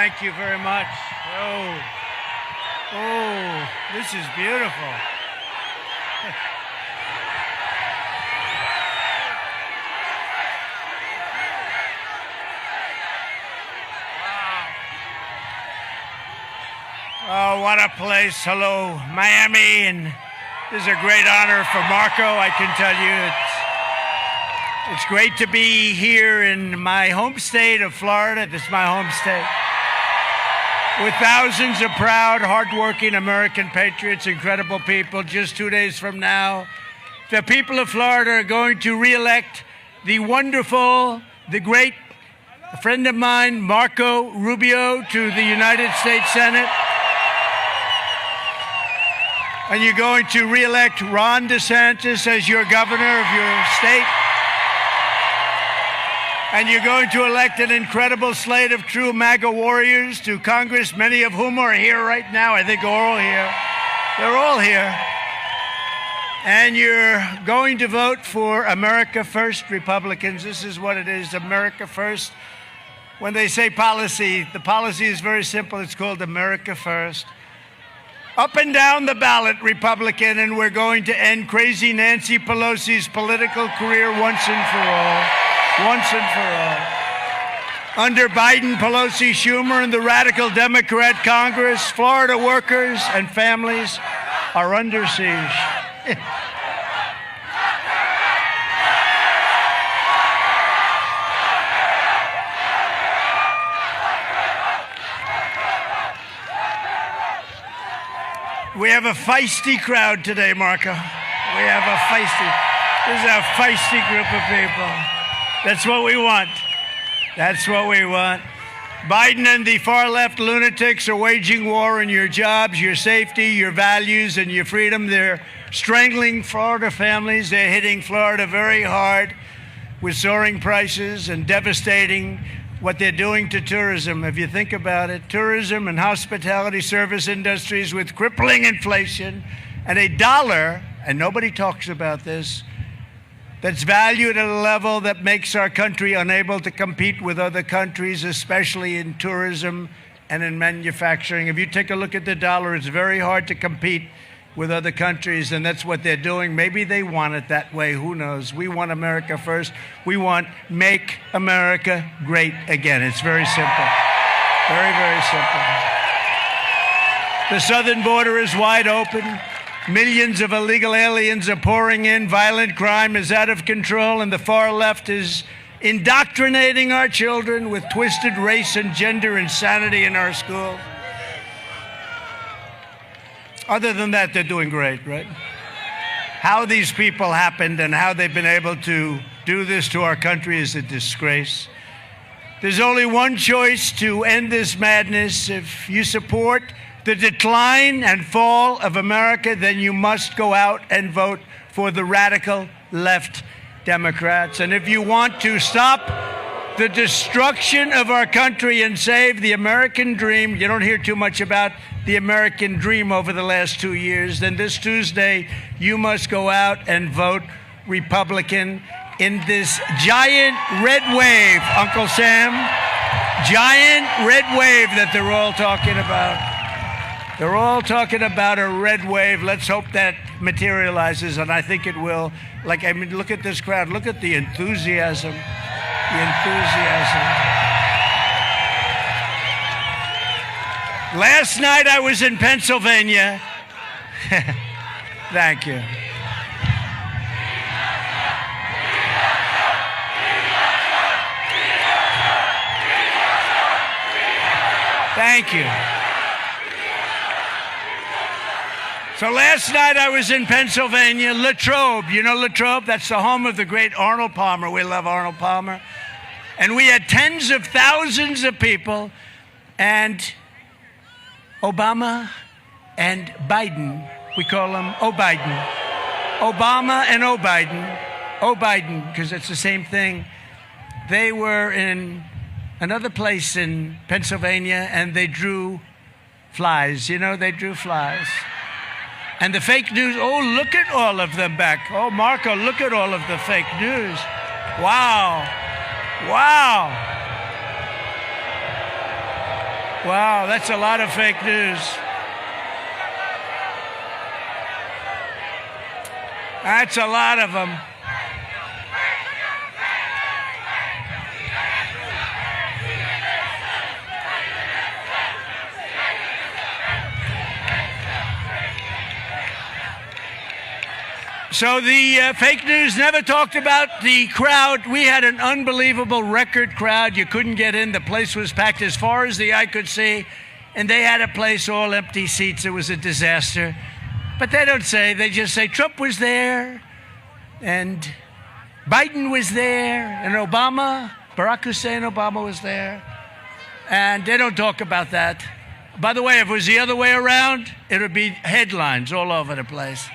Thank you very much. Oh, this is beautiful. Oh, what a place. Hello, Miami. And this is a great honor for Marco, I can tell you. It's great to be here in my home state of Florida. This is my home state. With thousands of proud, hardworking American patriots, incredible people. Just 2 days from now, the people of Florida are going to re-elect the wonderful, the great friend of mine, Marco Rubio, to the United States Senate. And you're going to re-elect Ron DeSantis as your governor of your state. And you're going to elect an incredible slate of true MAGA warriors to Congress, many of whom are here right now. I think they're all here. They're all here. And you're going to vote for America First Republicans. This is what it is, America First. When they say policy, the policy is very simple. It's called America First. Up and down the ballot, Republican, and we're going to end crazy Nancy Pelosi's political career once and for all. Once and for all. Under Biden, Pelosi, Schumer, and the radical Democrat Congress, Florida workers and families are under siege. We have a feisty crowd today, Marco. We have a this is a feisty group of people. That's what we want. That's what we want. Biden and the far-left lunatics are waging war on your jobs, your safety, your values, and your freedom. They're strangling Florida families. They're hitting Florida very hard with soaring prices and devastating what they're doing to tourism. If you think about it, tourism and hospitality service industries with crippling inflation and a dollar, and nobody talks about this, that's valued at a level that makes our country unable to compete with other countries, especially in tourism and in manufacturing. If you take a look at the dollar, it's very hard to compete with other countries, and that's what they're doing. Maybe they want it that way. Who knows? We want America first. We want Make America Great Again. It's very simple. Very, very simple. The southern border is wide open. Millions of illegal aliens are pouring in. Violent crime is out of control, and the far left is indoctrinating our children with twisted race and gender insanity in our schools. Other than that, they're doing great, right? How these people happened and how they've been able to do this to our country is a disgrace. There's only one choice to end this madness. If you support the decline and fall of America, then you must go out and vote for the radical left Democrats. And if you want to stop the destruction of our country and save the American dream, you don't hear too much about the American dream over the last 2 years, then this Tuesday you must go out and vote Republican in this giant red wave, Uncle Sam, giant red wave that they're all talking about. They're all talking about a red wave. Let's hope that materializes, and I think it will. Like, I mean, look at this crowd. Look at the enthusiasm. The enthusiasm. Last night I was in Pennsylvania. Thank you. Thank you. So last night I was in Pennsylvania, Latrobe. You know Latrobe? That's the home of the great Arnold Palmer. We love Arnold Palmer. And we had tens of thousands of people, and Obama and Biden, we call them O-Biden. Obama and O-Biden, O-Biden, because it's the same thing. They were in another place in Pennsylvania, and they drew flies. You know, they drew flies. And the fake news, oh, look at all of them back. Oh, Marco, look at all of the fake news. Wow. Wow. Wow, that's a lot of fake news. That's a lot of them. So the fake news never talked about the crowd. We had an unbelievable record crowd. You couldn't get in. The place was packed as far as the eye could see. And they had a place all empty seats. It was a disaster. But they don't say. They just say Trump was there. And Biden was there. And Obama, Barack Hussein Obama was there. And they don't talk about that. By the way, if it was the other way around, it would be headlines all over the place.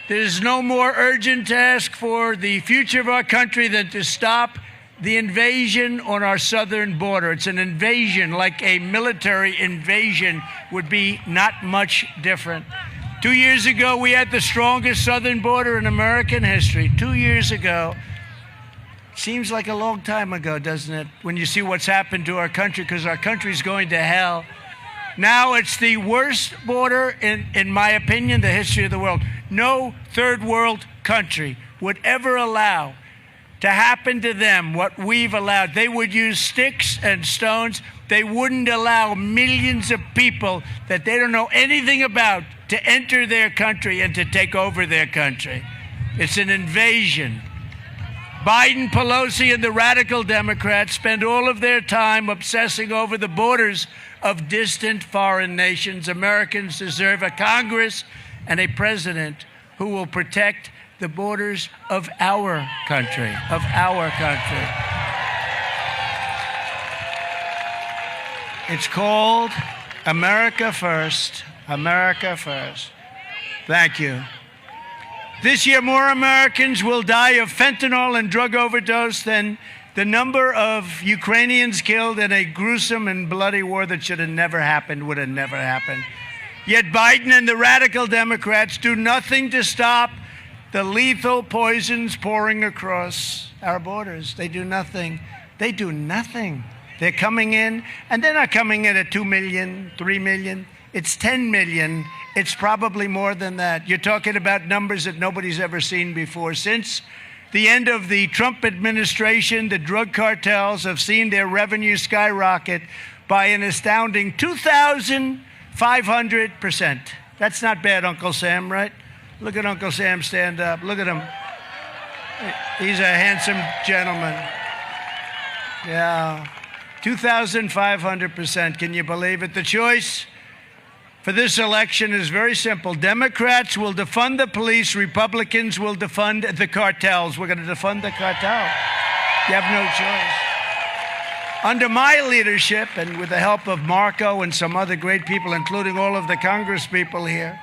There's no more urgent task for the future of our country than to stop the invasion on our southern border. It's an invasion, like a military invasion would be not much different. 2 years ago, we had the strongest southern border in American history. 2 years ago. Seems like a long time ago, doesn't it? When you see what's happened to our country, because our country's going to hell. Now it's the worst border in my opinion, the history of the world. No third world country would ever allow to happen to them what we've allowed. They would use sticks and stones. They wouldn't allow millions of people that they don't know anything about to enter their country and to take over their country. It's an invasion. Biden, Pelosi, and the radical Democrats spend all of their time obsessing over the borders of distant foreign nations. Americans deserve a Congress and a president who will protect the borders of our country, It's called America First, America First. Thank you. This year, more Americans will die of fentanyl and drug overdose than the number of Ukrainians killed in a gruesome and bloody war that should have never happened, would have never happened. Yet Biden and the radical Democrats do nothing to stop the lethal poisons pouring across our borders. They do nothing. They do nothing. They're coming in, and they're not coming in at 2 million, 3 million. It's 10 million. It's probably more than that. You're talking about numbers that nobody's ever seen before. Since the end of the Trump administration, the drug cartels have seen their revenue skyrocket by an astounding 2,500%. That's not bad, Uncle Sam, right? Look at Uncle Sam stand up. Look at him. He's a handsome gentleman. Yeah. 2,500%. Can you believe it? The choice for this election is very simple. Democrats will defund the police. Republicans will defund the cartels. We're going to defund the cartel. You have no choice. Under my leadership, and with the help of Marco and some other great people, including all of the Congress people here,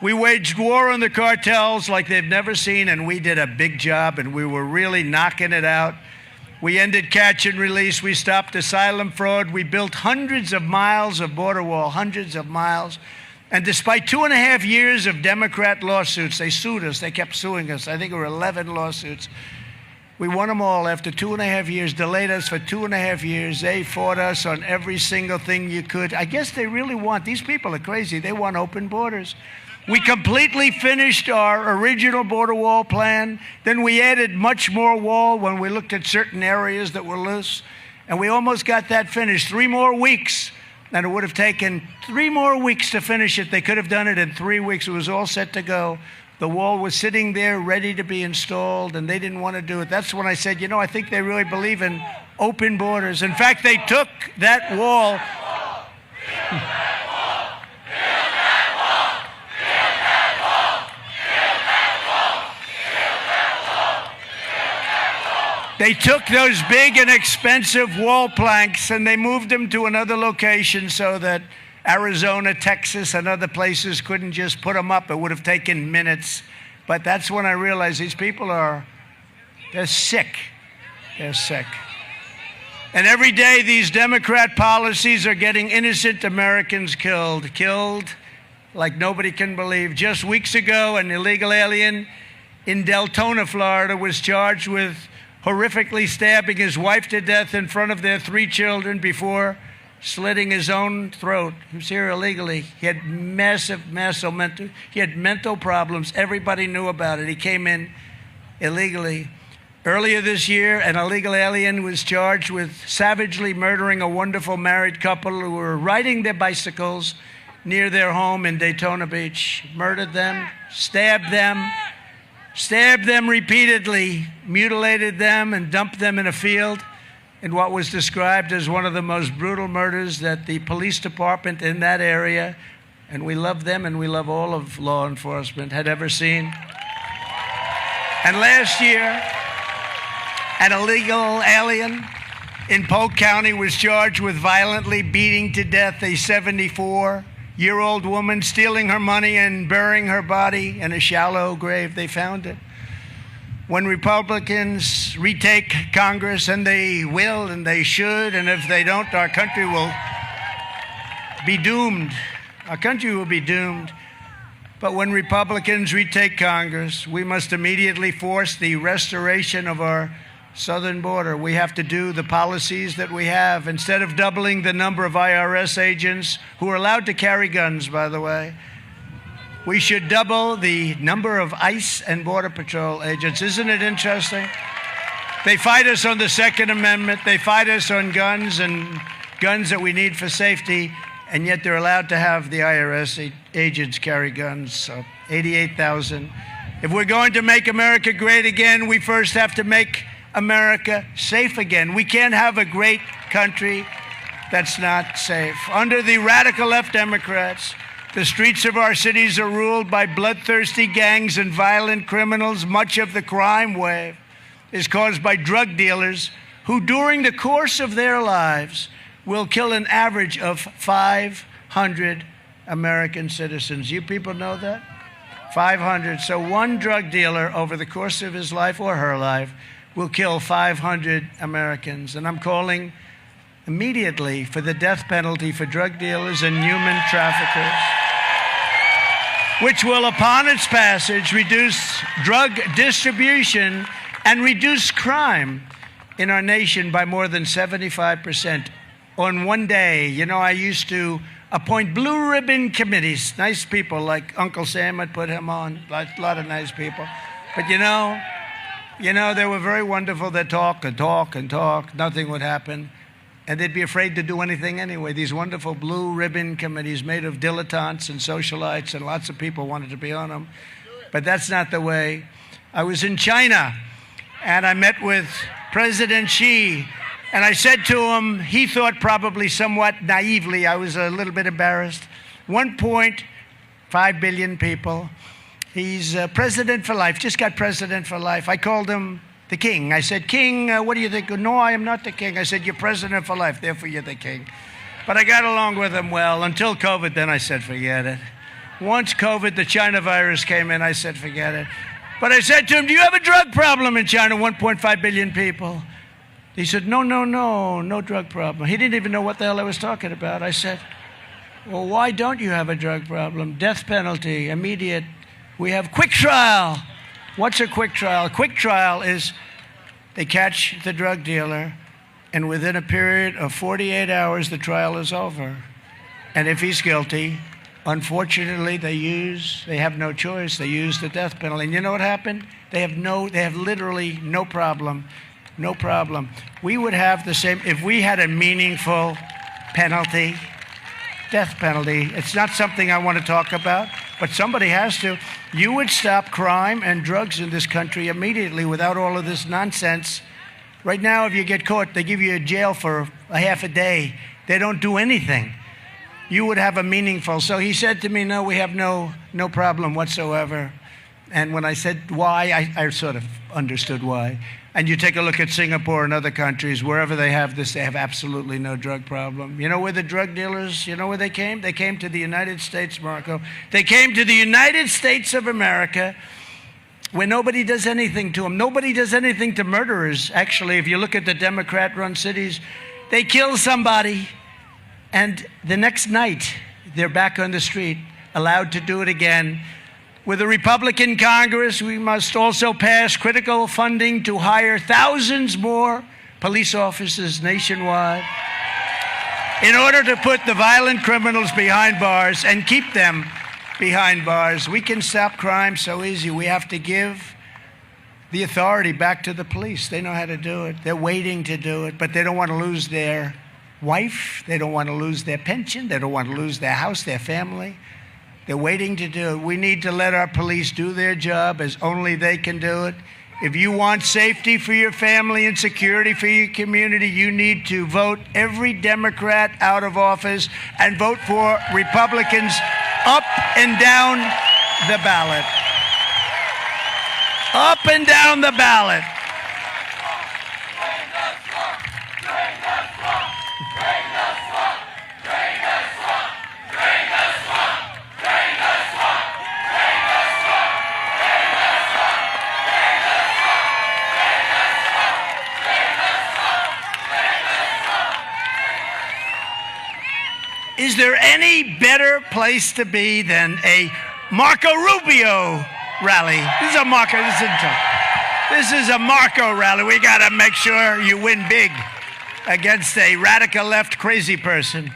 we waged war on the cartels like they've never seen, and we did a big job, and we were really knocking it out. We ended catch and release. We stopped asylum fraud. We built hundreds of miles of border wall, hundreds of miles. And despite 2.5 years of Democrat lawsuits, they sued us. They kept suing us. I think there were 11 lawsuits. We won them all after 2.5 years, delayed us for 2.5 years. They fought us on every single thing you could. I guess they really want, these people are crazy. They want open borders. We completely finished our original border wall plan. Then we added much more wall when we looked at certain areas that were loose. And we almost got that finished. 3 more weeks. And it would have taken 3 more weeks to finish it. They could have done it in 3 weeks. It was all set to go. The wall was sitting there ready to be installed, and they didn't want to do it. That's when I said, you know, I think they really believe in open borders. In fact, they took that wall. They took those big and expensive wall planks and they moved them to another location so that Arizona, Texas, and other places couldn't just put them up. It would have taken minutes. But that's when I realized these people they're sick. They're sick. And every day these Democrat policies are getting innocent Americans killed like nobody can believe. Just weeks ago, an illegal alien in Deltona, Florida, was charged with horrifically stabbing his wife to death in front of their 3 children before slitting his own throat. He was here illegally. He had massive mental problems. Everybody knew about it. He came in illegally. Earlier this year, an illegal alien was charged with savagely murdering a wonderful married couple who were riding their bicycles near their home in Daytona Beach. Murdered them, stabbed them repeatedly, mutilated them, and dumped them in a field in what was described as one of the most brutal murders that the police department in that area, and we love them and we love all of law enforcement, had ever seen. And last year, an illegal alien in Polk County was charged with violently beating to death a 74-year-old woman, stealing her money and burying her body in a shallow grave. They found it. When Republicans retake Congress, and they will and they should, and if they don't, our country will be doomed. Our country will be doomed. But when Republicans retake Congress, we must immediately force the restoration of our southern border. We have to do the policies that we have. Instead of doubling the number of IRS agents who are allowed to carry guns, by the way, we should double the number of ICE and Border Patrol agents. Isn't it interesting? They fight us on the Second Amendment. They fight us on guns and guns that we need for safety, and yet they're allowed to have the IRS agents carry guns. So 88,000. If we're going to make America great again, we first have to make America safe again. We can't have a great country that's not safe. Under the radical left Democrats, the streets of our cities are ruled by bloodthirsty gangs and violent criminals. Much of the crime wave is caused by drug dealers who, during the course of their lives, will kill an average of 500 American citizens. You people know that? 500. So one drug dealer over the course of his life or her life will kill 500 Americans. And I'm calling immediately for the death penalty for drug dealers and human traffickers, which will, upon its passage, reduce drug distribution and reduce crime in our nation by more than 75% on one day. You know, I used to appoint blue ribbon committees. Nice people, like Uncle Sam had put him on, a lot of nice people. But you know, they were very wonderful. They'd talk and talk and talk. Nothing would happen. And they'd be afraid to do anything anyway. These wonderful blue ribbon committees made of dilettantes and socialites, and lots of people wanted to be on them. But that's not the way. I was in China, and I met with President Xi, and I said to him, he thought probably somewhat naively, I was a little bit embarrassed, 1.5 billion people. He's president for life, just got president for life. I called him the king. I said, King, what do you think? No, I am not the king. I said, you're president for life, therefore you're the king. But I got along with him well until COVID. Then I said, forget it. Once COVID, the China virus came in, I said, forget it. But I said to him, do you have a drug problem in China, 1.5 billion people? He said, no drug problem. He didn't even know what the hell I was talking about. I said, well, why don't you have a drug problem? Death penalty, immediate. We have quick trial. What's a quick trial? A quick trial is they catch the drug dealer, and within a period of 48 hours, the trial is over. And if he's guilty, unfortunately, they have no choice. They use the death penalty. And you know what happened? They have literally no problem. No problem. We would have the same, if we had a meaningful penalty, death penalty. It's not something I want to talk about, but somebody has to. You would stop crime and drugs in this country immediately without all of this nonsense. Right now, if you get caught, they give you a jail for a half a day. They don't do anything. You would have a meaningful. So he said to me, no, we have no problem whatsoever. And when I said why, I sort of understood why. And you take a look at Singapore and other countries, wherever they have this, they have absolutely no drug problem. You know where the drug dealers, you know where they came? They came to the United States, Marco. They came to the United States of America, where nobody does anything to them. Nobody does anything to murderers. Actually, if you look at the Democrat-run cities, they kill somebody, and the next night, they're back on the street, allowed to do it again. With a Republican Congress, we must also pass critical funding to hire thousands more police officers nationwide. In order to put the violent criminals behind bars and keep them behind bars, we can stop crime so easy. We have to give the authority back to the police. They know how to do it. They're waiting to do it, but they don't want to lose their wife. They don't want to lose their pension. They don't want to lose their house, their family. They're waiting to do it. We need to let our police do their job as only they can do it. If you want safety for your family and security for your community, you need to vote every Democrat out of office and vote for Republicans up and down the ballot. Up and down the ballot. Is there any better place to be than a Marco Rubio rally? This is a Marco. This is a Marco rally. We got to make sure you win big against a radical left crazy person.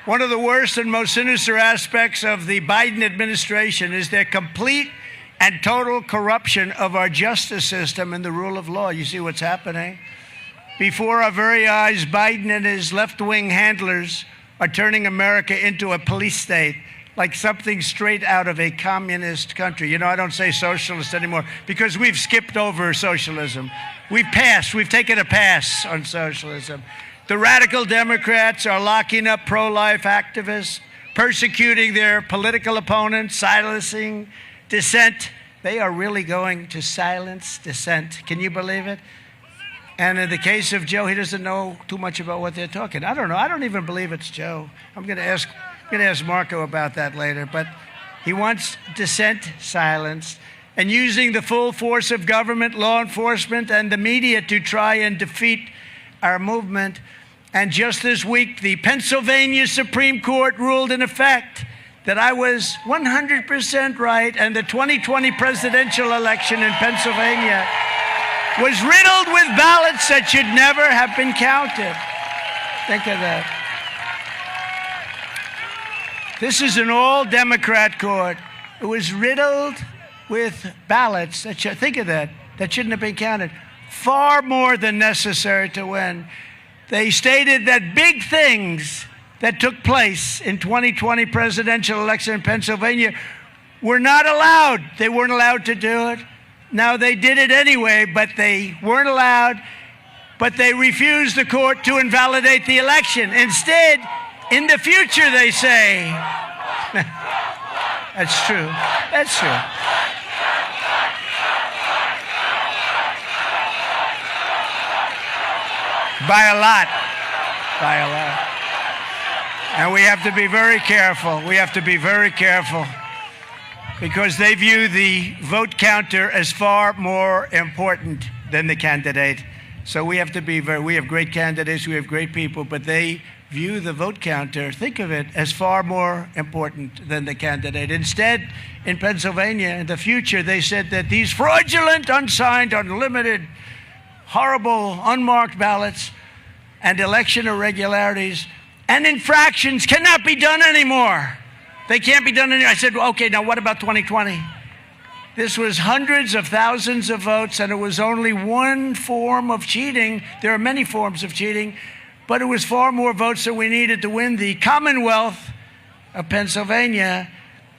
One of the worst and most sinister aspects of the Biden administration is their complete and total corruption of our justice system and the rule of law. You see what's happening? Before our very eyes, Biden and his left-wing handlers are turning America into a police state, like something straight out of a communist country. You know, I don't say socialist anymore because we've skipped over socialism. We've taken a pass on socialism. The radical Democrats are locking up pro-life activists, persecuting their political opponents, silencing dissent. They are really going to silence dissent. Can you believe it? And in the case of Joe, he doesn't know too much about what they're talking. I don't know. I don't even believe it's Joe. I'm going to ask Marco about that later. But he wants dissent silenced and using the full force of government, law enforcement, and the media to try and defeat our movement. And just this week, the Pennsylvania Supreme Court ruled in effect that I was 100% right, and the 2020 presidential election in Pennsylvania was riddled with ballots that should never have been counted. Think of that. This is an all-Democrat court. It was riddled with ballots that think of that shouldn't have been counted. Far more than necessary to win. They stated that big things that took place in 2020 presidential election in Pennsylvania were not allowed. They weren't allowed to do it. Now, they did it anyway, but they weren't allowed, but they refused the court to invalidate the election. Instead, in the future, they say, that's true, that's true. By a lot, by a lot. And we have to be very careful. We have to be very careful. Because they view the vote counter as far more important than the candidate. So we have to be we have great candidates, we have great people, but they view the vote counter, think of it, as far more important than the candidate. Instead, in Pennsylvania, in the future, they said that these fraudulent, unsigned, unlimited, horrible, unmarked ballots and election irregularities and infractions cannot be done anymore. They can't be done anymore. I said, well, okay, now what about 2020? This was hundreds of thousands of votes, and it was only one form of cheating. There are many forms of cheating, but it was far more votes than we needed to win the Commonwealth of Pennsylvania.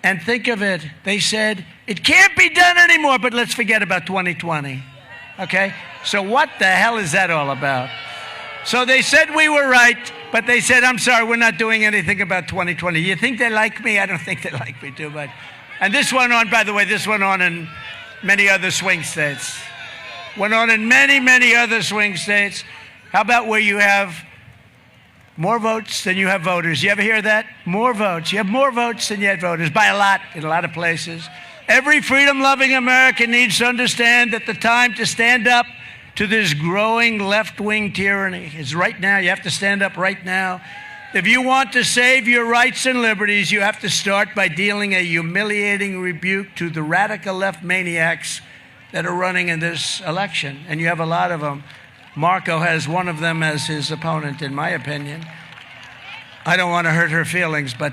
And think of it, they said, it can't be done anymore, but let's forget about 2020. Okay? So what the hell is that all about? So they said we were right, but they said, I'm sorry, we're not doing anything about 2020. You think they like me? I don't think they like me too much. And this went on, by the way, this went on in many other swing states. Went on in many, many other swing states. How about where you have more votes than you have voters? You ever hear that? More votes. You have more votes than you have voters, by a lot, in a lot of places. Every freedom-loving American needs to understand that the time to stand up to this growing left-wing tyranny is right now. You have to stand up right now. If you want to save your rights and liberties, you have to start by dealing a humiliating rebuke to the radical left maniacs that are running in this election. And you have a lot of them. Marco has one of them as his opponent, in my opinion. I don't want to hurt her feelings, but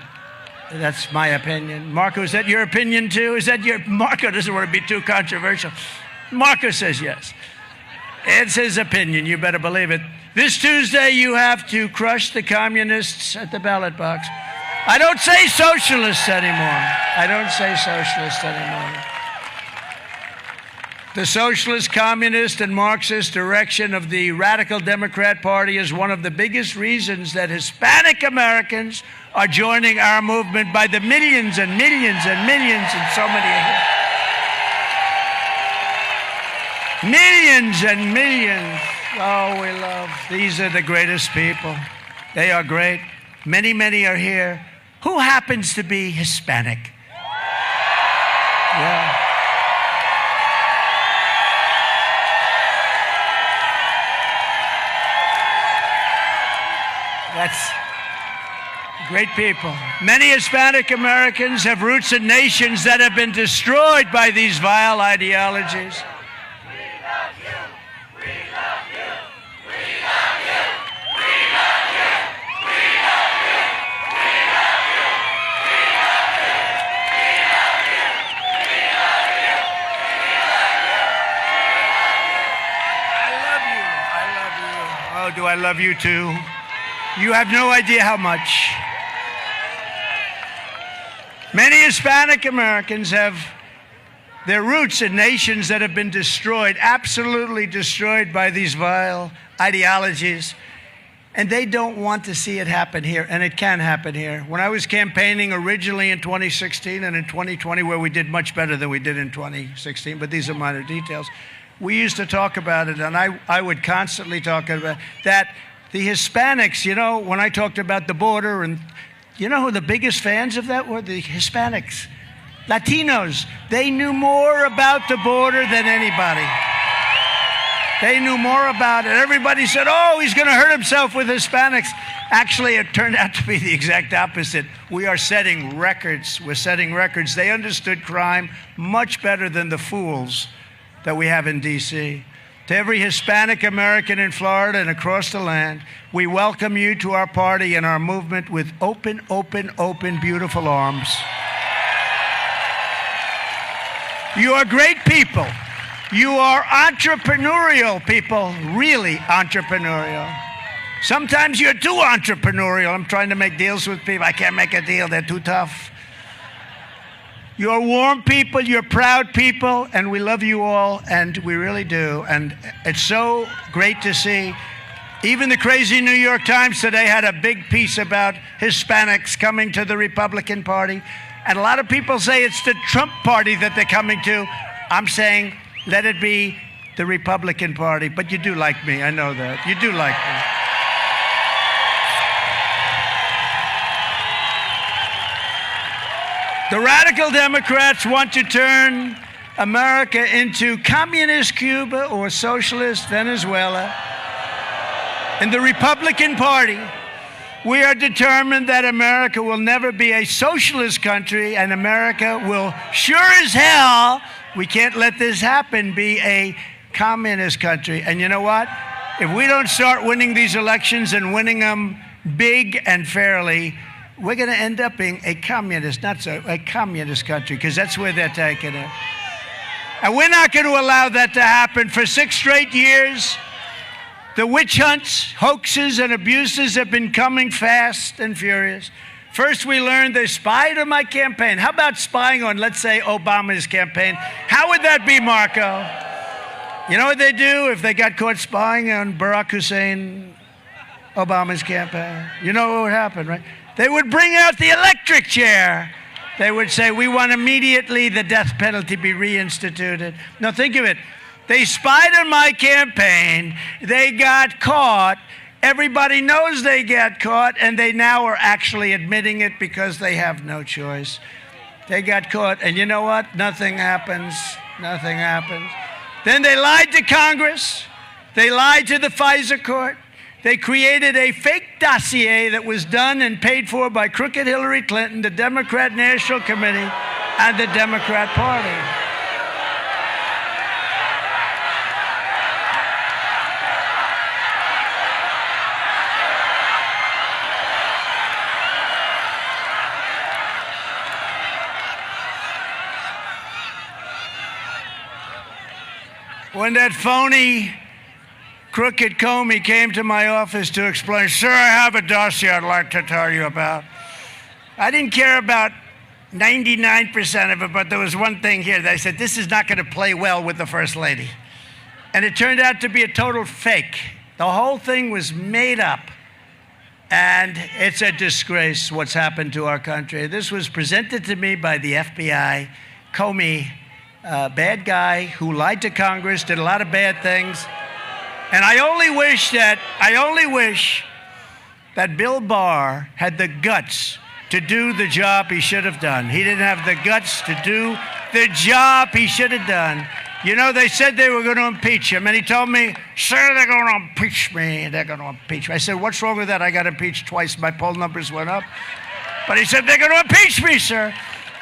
that's my opinion. Marco, is that your opinion too? Marco doesn't want to be too controversial. Marco says yes. It's his opinion, you better believe it. This Tuesday, you have to crush the communists at the ballot box. I don't say socialists anymore. The socialist, communist, and Marxist direction of the radical Democrat Party is one of the biggest reasons that Hispanic Americans are joining our movement by the millions and millions and millions, and so many are here. Millions and millions. Oh, we love. These are the greatest people. They are great. Many, many are here. Who happens to be Hispanic? Yeah. That's great people. Many Hispanic Americans have roots in nations that have been destroyed by these vile ideologies. Do I love you too? You have no idea how much. Many Hispanic Americans have their roots in nations that have been destroyed, absolutely destroyed by these vile ideologies, and they don't want to see it happen here, and it can happen here. When I was campaigning originally in 2016 and in 2020, where we did much better than we did in 2016, but these are minor details, we used to talk about it, and I would constantly talk about that. The Hispanics, you know, when I talked about the border, and you know who the biggest fans of that were? The Hispanics. Latinos. They knew more about the border than anybody. They knew more about it. Everybody said, oh, he's going to hurt himself with Hispanics. Actually, it turned out to be the exact opposite. We are setting records. We're setting records. They understood crime much better than the fools that we have in D.C. To every Hispanic American in Florida and across the land, we welcome you to our party and our movement with open, open, open, beautiful arms. You are great people. You are entrepreneurial people, really entrepreneurial. Sometimes you're too entrepreneurial. I'm trying to make deals with people. I can't make a deal. They're too tough. You're warm people, you're proud people, and we love you all, and we really do. And it's so great to see. Even the crazy New York Times today had a big piece about Hispanics coming to the Republican Party. And a lot of people say it's the Trump Party that they're coming to. I'm saying, let it be the Republican Party. But you do like me, I know that. You do like me. The radical Democrats want to turn America into communist Cuba or socialist Venezuela. In the Republican Party, we are determined that America will never be a socialist country, and America will, sure as hell, we can't let this happen, be a communist country. And you know what? If we don't start winning these elections and winning them big and fairly, we're going to end up being a communist, a communist country, because that's where they're taking it. And we're not going to allow that to happen. For 6 straight years, the witch hunts, hoaxes, and abuses have been coming fast and furious. First, we learned they spied on my campaign. How about spying on, let's say, Obama's campaign? How would that be, Marco? You know what they do if they got caught spying on Barack Hussein, Obama's campaign? You know what would happen, right? They would bring out the electric chair. They would say, we want immediately the death penalty be reinstituted. Now think of it. They spied on my campaign. They got caught. Everybody knows they got caught, and they now are actually admitting it because they have no choice. They got caught, and you know what? Nothing happens. Nothing happens. Then they lied to Congress. They lied to the FISA court. They created a fake dossier that was done and paid for by crooked Hillary Clinton, the Democrat National Committee, and the Democrat Party. When that phony, crooked Comey came to my office to explain, sir, I have a dossier I'd like to tell you about. I didn't care about 99% of it, but there was one thing here that I said, this is not going to play well with the First Lady. And it turned out to be a total fake. The whole thing was made up. And it's a disgrace what's happened to our country. This was presented to me by the FBI. Comey, a bad guy who lied to Congress, did a lot of bad things. And I only wish that Bill Barr had the guts to do the job he should have done. He didn't have the guts to do the job he should have done. You know, they said they were going to impeach him, and he told me, sir, they're going to impeach me. They're going to impeach me. I said, what's wrong with that? I got impeached twice. My poll numbers went up. But he said, they're going to impeach me, sir.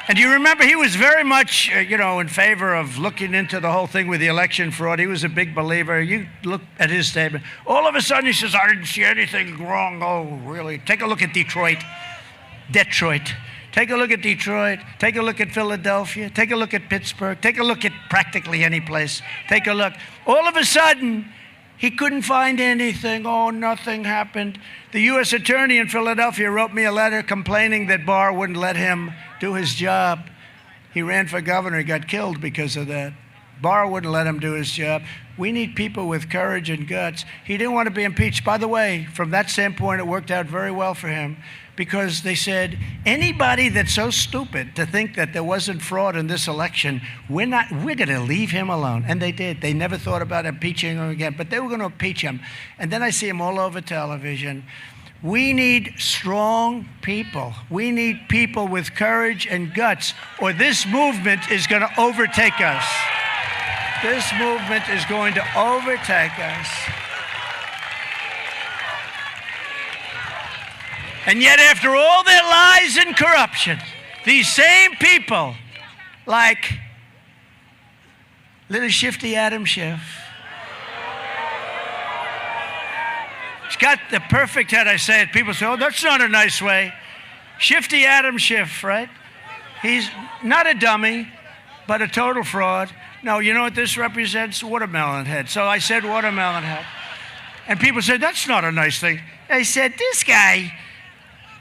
And you remember, he was very much, in favor of looking into the whole thing with the election fraud. He was a big believer. You look at his statement. All of a sudden, he says, I didn't see anything wrong. Oh, really? Take a look at Detroit. Take a look at Detroit. Take a look at Philadelphia. Take a look at Pittsburgh. Take a look at practically any place. Take a look. All of a sudden, he couldn't find anything. Oh, nothing happened. The U.S. attorney in Philadelphia wrote me a letter complaining that Barr wouldn't let him do his job. He ran for governor. He got killed because of that. Barr wouldn't let him do his job. We need people with courage and guts. He didn't want to be impeached. By the way, from that standpoint, it worked out very well for him, because they said, anybody that's so stupid to think that there wasn't fraud in this election, we're going to leave him alone. And they did. They never thought about impeaching him again, but they were going to impeach him. And then I see him all over television. We need strong people. We need people with courage and guts, or this movement is going to overtake us. This movement is going to overtake us. And yet, after all their lies and corruption, these same people, like little shifty Adam Schiff, he's got the perfect head. I say it. People say, oh, that's not a nice way. Shifty Adam Schiff, right? He's not a dummy, but a total fraud. No, you know what this represents? Watermelon head. So I said watermelon head. And people said, that's not a nice thing. I said, this guy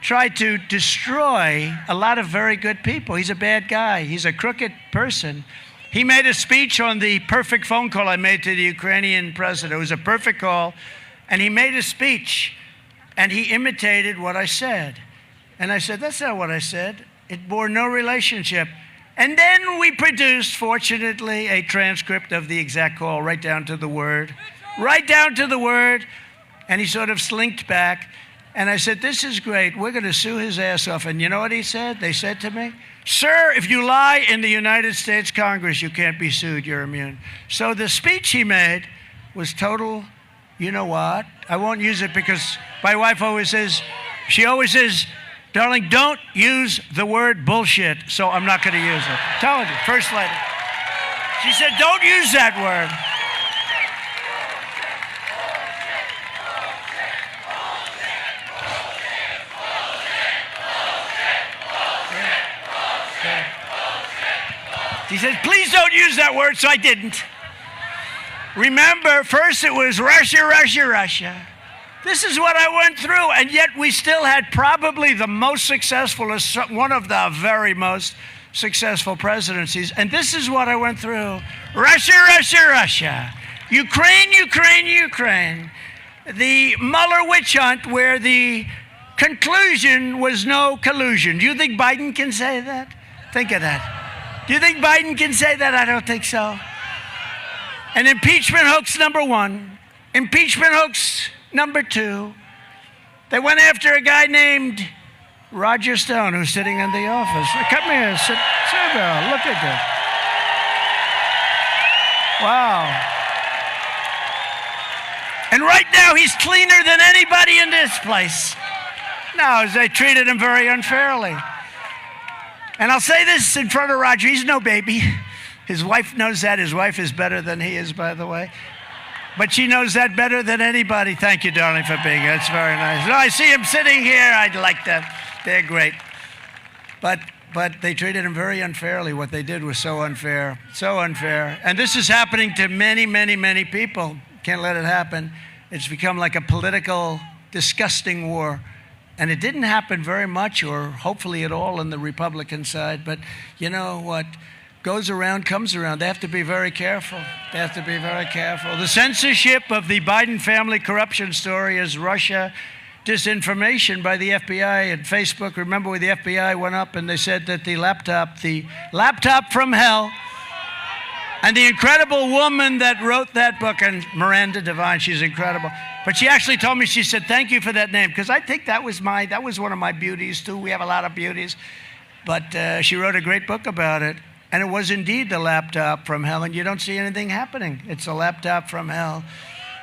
tried to destroy a lot of very good people. He's a bad guy. He's a crooked person. He made a speech on the perfect phone call I made to the Ukrainian president. It was a perfect call. And he made a speech, and he imitated what I said. And I said, that's not what I said. It bore no relationship. And then we produced, fortunately, a transcript of the exact call, right down to the word. Right down to the word. And he sort of slinked back. And I said, this is great. We're going to sue his ass off. And you know what he said? They said to me, sir, if you lie in the United States Congress, you can't be sued. You're immune. So the speech he made was total, you know what? I won't use it because my wife always says, darling, don't use the word bullshit. So I'm not going to use it. Told you, First Lady. She said, don't use that word. He said, please don't use that word, so I didn't. Remember, first it was Russia, Russia, Russia. This is what I went through, and yet we still had probably the most successful, one of the very most successful presidencies, and this is what I went through. Russia, Russia, Russia. Ukraine, Ukraine, Ukraine. The Mueller witch hunt where the conclusion was no collusion. Do you think Biden can say that? Think of that. Do you think Biden can say that? I don't think so. And impeachment hoax number one. Impeachment hoax number two. They went after a guy named Roger Stone, who's sitting in the office. Come here, sit there, look at that. Wow. And right now, he's cleaner than anybody in this place. No, they treated him very unfairly. And I'll say this in front of Roger, he's no baby. His wife knows that. His wife is better than he is, by the way. But she knows that better than anybody. Thank you, darling, for being here. That's very nice. No, I see him sitting here. I like them. They're great. But but they treated him very unfairly. What they did was so unfair, so unfair. And this is happening to many, many, many people. Can't let it happen. It's become like a political, disgusting war. And it didn't happen very much, or hopefully at all, on the Republican side. But you know what goes around comes around. They have to be very careful. They have to be very careful. The censorship of the Biden family corruption story is Russia disinformation by the FBI and Facebook. Remember when the FBI went up and they said that the laptop from hell, and the incredible woman that wrote that book, and Miranda Devine, she's incredible. But she actually told me, she said, thank you for that name, because I think that was one of my beauties too. We have a lot of beauties. But she wrote a great book about it. And it was indeed the laptop from hell, and you don't see anything happening. It's a laptop from hell.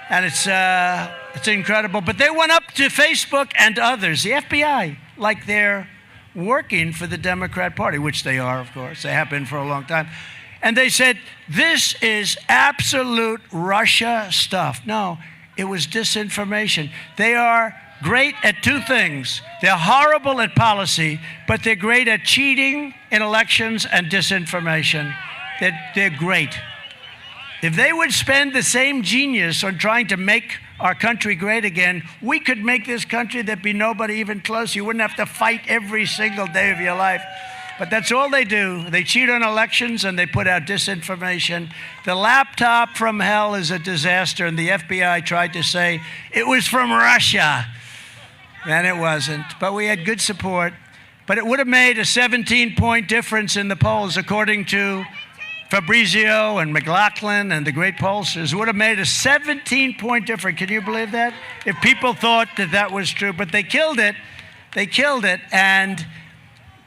And it's incredible. But they went up to Facebook and others, the FBI, like they're working for the Democrat Party, which they are, of course. They have been for a long time. And they said, this is absolute Russia stuff. No, it was disinformation. They are great at two things. They're horrible at policy, but they're great at cheating in elections and disinformation. They're great. If they would spend the same genius on trying to make our country great again, we could make this country there'd be nobody even close. You wouldn't have to fight every single day of your life. But that's all they do. They cheat on elections and they put out disinformation. The laptop from hell is a disaster, and the FBI tried to say it was from Russia. And it wasn't. But we had good support. But it would have made a 17-point difference in the polls, according to Fabrizio and McLaughlin and the great pollsters. It would have made a 17-point difference. Can you believe that? If people thought that that was true. But they killed it. They killed it.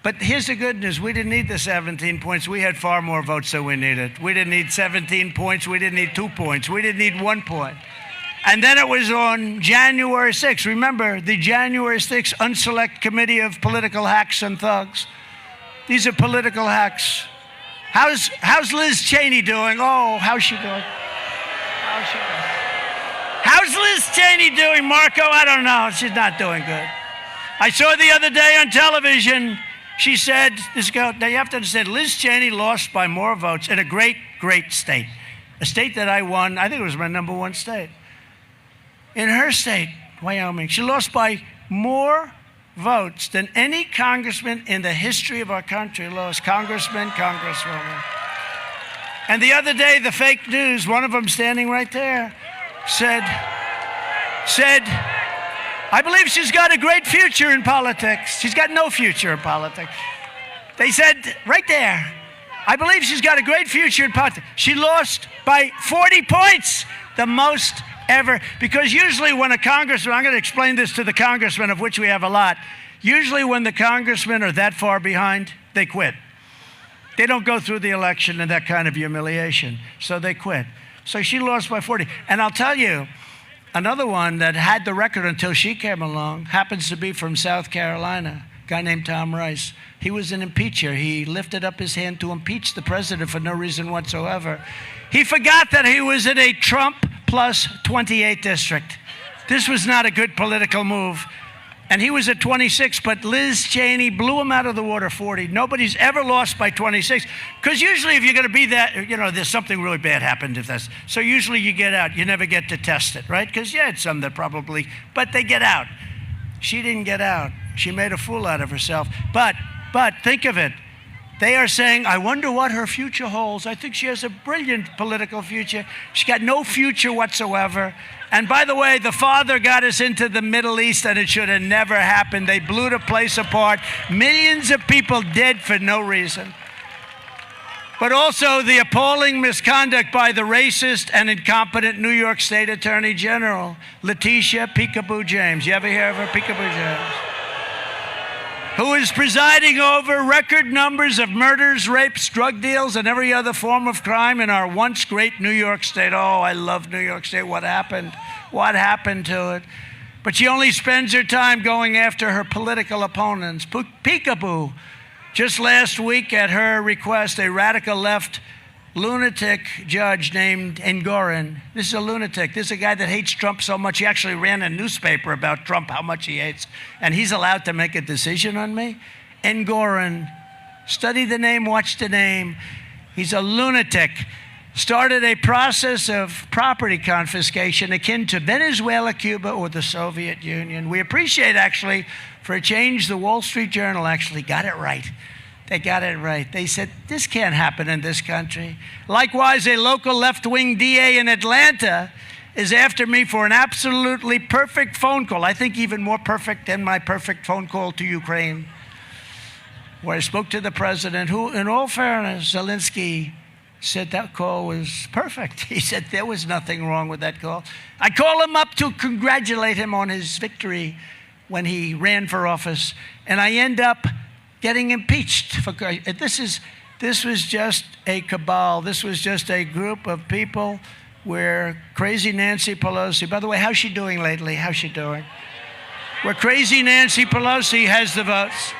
But here's the good news. We didn't need the 17 points. We had far more votes than we needed. We didn't need 17 points. We didn't need 2 points. We didn't need 1 point. And then it was on January 6th. Remember, the January 6th Unselect Committee of Political Hacks and Thugs. These are political hacks. How's Liz Cheney doing? Oh, how's she doing? How's she doing? How's Liz Cheney doing, Marco? I don't know. She's not doing good. I saw the other day on television, she said, now you have to understand, Liz Cheney lost by more votes in a great, great state. A state that I won, I think it was my #1 state. In her state, Wyoming, she lost by more votes than any congressman in the history of our country lost. Congressman, congresswoman. And the other day, the fake news, one of them standing right there, said, I believe she's got a great future in politics. She's got no future in politics. They said right there, I believe she's got a great future in politics. She lost by 40 points, the most ever. Because usually when a congressman, I'm going to explain this to the congressmen, of which we have a lot. Usually when the congressmen are that far behind, they quit. They don't go through the election in that kind of humiliation. So they quit. So she lost by 40. And I'll tell you, another one that had the record until she came along happens to be from South Carolina, a guy named Tom Rice. He was an impeacher. He lifted up his hand to impeach the president for no reason whatsoever. He forgot that he was in a Trump plus 28 district. This was not a good political move. And he was at 26, but Liz Cheney blew him out of the water 40. Nobody's ever lost by 26. Because usually if you're going to be that, there's something really bad happened if that's. So usually you get out. You never get to test it, right? Because you had some that probably, but they get out. She didn't get out. She made a fool out of herself. But think of it. They are saying, I wonder what her future holds. I think she has a brilliant political future. She's got no future whatsoever. And by the way, the father got us into the Middle East, and it should have never happened. They blew the place apart. Millions of people dead for no reason. But also the appalling misconduct by the racist and incompetent New York State Attorney General, Letitia Peekaboo James. You ever hear of her? Peekaboo James. Who is presiding over record numbers of murders, rapes, drug deals, and every other form of crime in our once great New York State. Oh, I love New York State. What happened? What happened to it? But she only spends her time going after her political opponents. Peekaboo. Just last week, at her request, a radical left lunatic judge named Engoron. This is a lunatic. This is a guy that hates Trump so much, he actually ran a newspaper about Trump, how much he hates. And he's allowed to make a decision on me. Engoron Study the name, watch the name. He's a lunatic. Started a process of property confiscation akin to Venezuela, Cuba, or the Soviet Union. We appreciate, actually, for a change, the Wall Street Journal actually got it right. They got it right. They said, this can't happen in this country. Likewise, a local left-wing DA in Atlanta is after me for an absolutely perfect phone call. I think even more perfect than my perfect phone call to Ukraine, where I spoke to the president, who, in all fairness, Zelensky said that call was perfect. He said there was nothing wrong with that call. I call him up to congratulate him on his victory when he ran for office, and I end up getting impeached. This was just a cabal. This was just a group of people where crazy Nancy Pelosi, by the way, how's she doing lately? How's she doing? Where crazy Nancy Pelosi has the votes.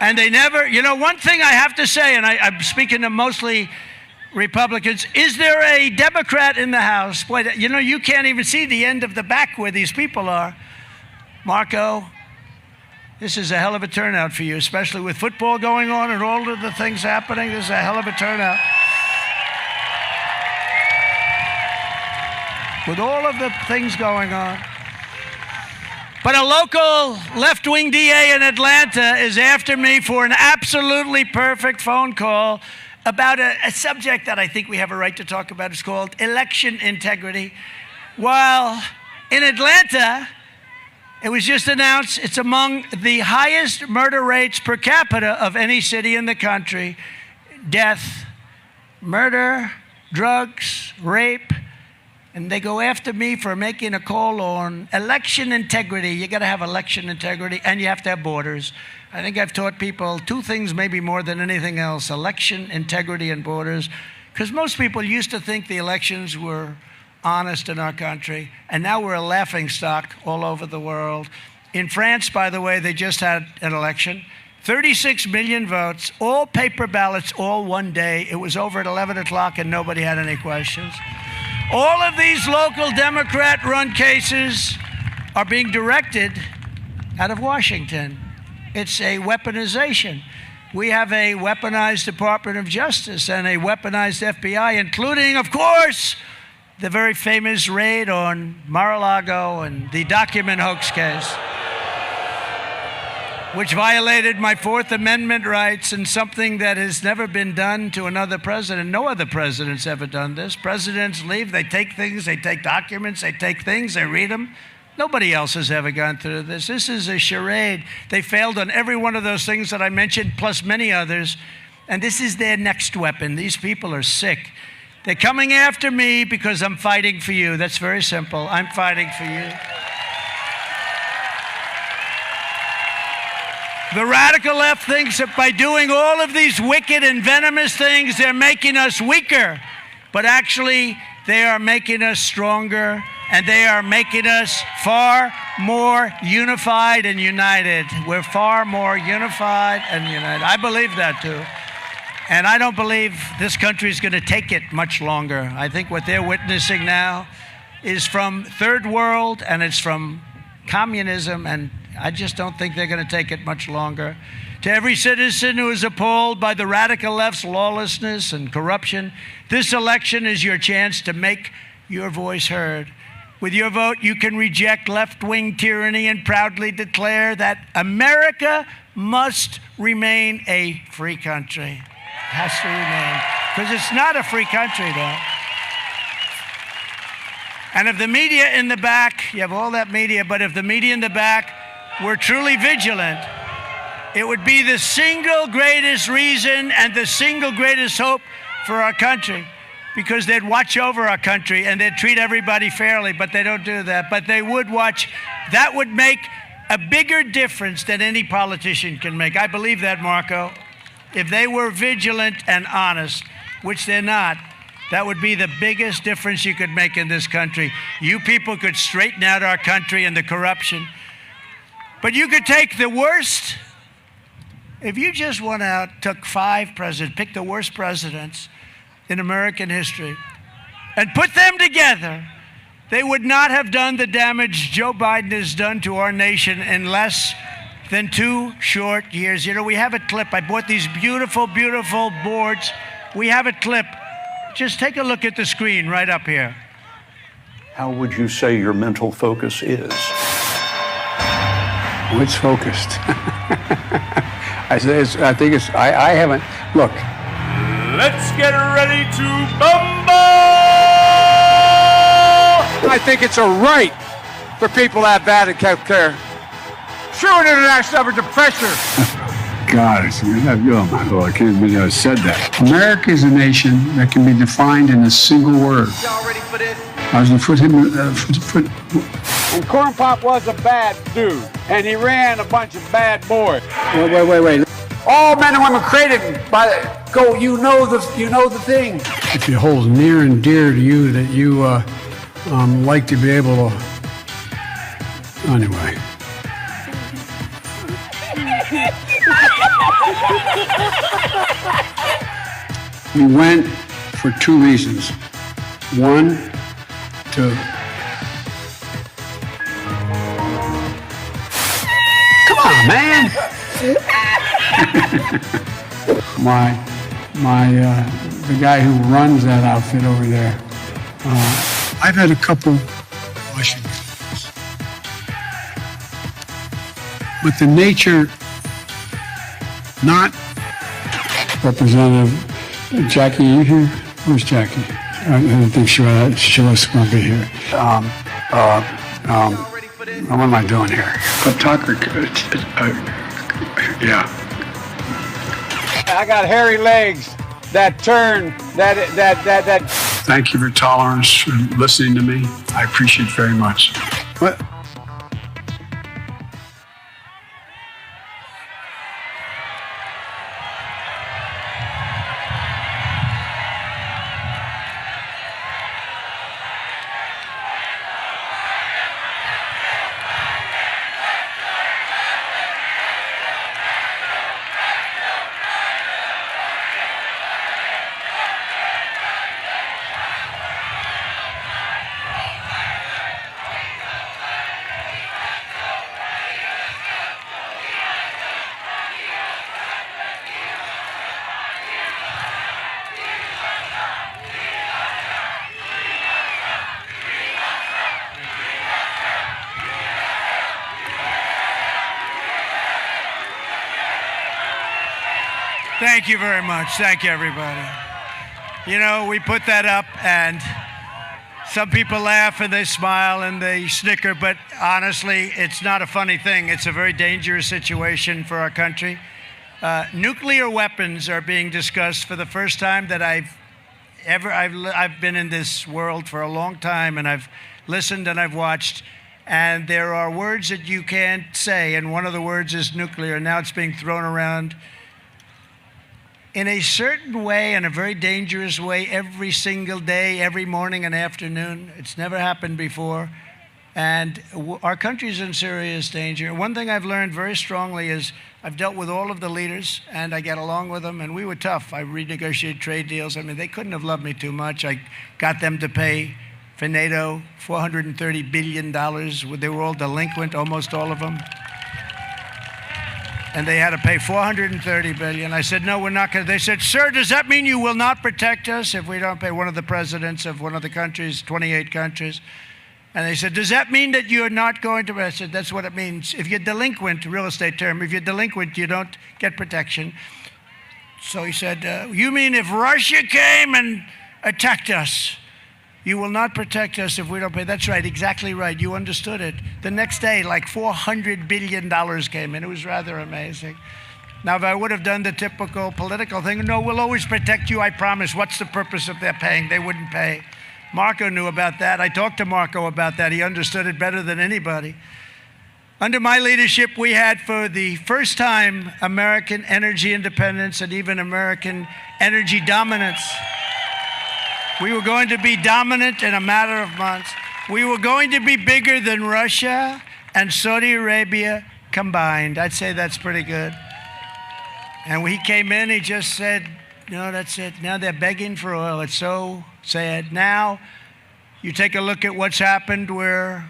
And they never, one thing I have to say, and I'm speaking to mostly Republicans, is there a Democrat in the House? Boy, you can't even see the end of the back where these people are. Marco, this is a hell of a turnout for you, especially with football going on and all of the things happening. This is a hell of a turnout. With all of the things going on. But a local left-wing DA in Atlanta is after me for an absolutely perfect phone call about a subject that I think we have a right to talk about. It's called election integrity. While in Atlanta, it was just announced it's among the highest murder rates per capita of any city in the country. Death, murder, drugs, rape. And they go after me for making a call on election integrity. You got to have election integrity, and you have to have borders. I think I've taught people two things, maybe more than anything else: election integrity and borders. Because most people used to think the elections were honest in our country, and now we're a laughingstock all over the world. In France, by the way, they just had an election. 36 million votes, all paper ballots, all one day. It was over at 11 o'clock, and nobody had any questions. All of these local Democrat-run cases are being directed out of Washington. It's a weaponization. We have a weaponized Department of Justice and a weaponized FBI, including, of course, the very famous raid on Mar-a-Lago and the document hoax case, which violated my Fourth Amendment rights and something that has never been done to another president. No other president's ever done this. Presidents leave, they take things, they take documents, they take things, they read them. Nobody else has ever gone through this. This is a charade. They failed on every one of those things that I mentioned, plus many others. And this is their next weapon. These people are sick. They're coming after me because I'm fighting for you. That's very simple. I'm fighting for you. The radical left thinks that by doing all of these wicked and venomous things, they're making us weaker. But actually, they are making us stronger, and they are making us far more unified and united. We're far more unified and united. I believe that, too. And I don't believe this country is going to take it much longer. I think what they're witnessing now is from third world, and it's from communism, and I just don't think they're going to take it much longer. To every citizen who is appalled by the radical left's lawlessness and corruption, this election is your chance to make your voice heard. With your vote, you can reject left-wing tyranny and proudly declare that America must remain a free country. It has to remain. Because it's not a free country, though. And if the media in the back, you have all that media, but if the media in the back were truly vigilant, it would be the single greatest reason and the single greatest hope for our country, because they'd watch over our country and they'd treat everybody fairly, but they don't do that. But they would watch. That would make a bigger difference than any politician can make. I believe that, Marco. If they were vigilant and honest, which they're not, that would be the biggest difference you could make in this country. You people could straighten out our country and the corruption. But you could take the worst. If you just went out, took 5 presidents, picked the worst presidents in American history, and put them together, they would not have done the damage Joe Biden has done to our nation in less than 2 short years. You know, we have a clip. I bought these beautiful, beautiful boards. We have a clip. Just take a look at the screen right up here. How would you say your mental focus is? Oh, it's focused. I haven't, look. Let's get ready to bumble! I think it's a right for people to have bad health care. Sure, an international average of pressure. God, oh my Lord, I can't believe I said that. America is a nation that can be defined in a single word. Y'all ready for this? I was going to put him, And Corn Pop was a bad dude, and he ran a bunch of bad boys. Wait. All men and women created by you know the thing. If it holds near and dear to you that you like to be able to, anyway. We went for 2 reasons. One, to come on, man. The guy who runs that outfit over there. I've had a couple Washingtons, but the nature, not Representative Jackie, you here? Where's Jackie? I didn't think she was going to be here. What am I doing here? Tucker, yeah. I got hairy legs that turn, that. Thank you for tolerance, for listening to me. I appreciate it very much. What? Thank you very much. Thank you, everybody. You know, we put that up, and some people laugh and they smile and they snicker, but honestly, it's not a funny thing. It's a very dangerous situation for our country. Nuclear weapons are being discussed for the first time that I've been in this world for a long time, and I've listened and I've watched, and there are words that you can't say, and one of the words is nuclear. Now it's being thrown around in a certain way, in a very dangerous way, every single day, every morning and afternoon. It's never happened before. And our country's in serious danger. One thing I've learned very strongly is I've dealt with all of the leaders, and I get along with them, and we were tough. I renegotiated trade deals. I mean, they couldn't have loved me too much. I got them to pay for NATO $430 billion. They were all delinquent, almost all of them. And they had to pay $430 billion. I said, no, we're not going to. They said, sir, does that mean you will not protect us if we don't pay? One of the presidents of one of the countries, 28 countries. And they said, does that mean that you're not going to? I said, that's what it means. If you're delinquent, real estate term, if you're delinquent, you don't get protection. So he said, you mean if Russia came and attacked us, you will not protect us if we don't pay? That's right, exactly right. You understood it. The next day, like $400 billion came in. It was rather amazing. Now, if I would have done the typical political thing, no, we'll always protect you, I promise. What's the purpose of their paying? They wouldn't pay. Marco knew about that. I talked to Marco about that. He understood it better than anybody. Under my leadership, we had, for the first time, American energy independence and even American energy dominance. We were going to be dominant in a matter of months. We were going to be bigger than Russia and Saudi Arabia combined. I'd say that's pretty good. And when he came in, he just said, no, that's it. Now they're begging for oil. It's so sad. Now you take a look at what's happened where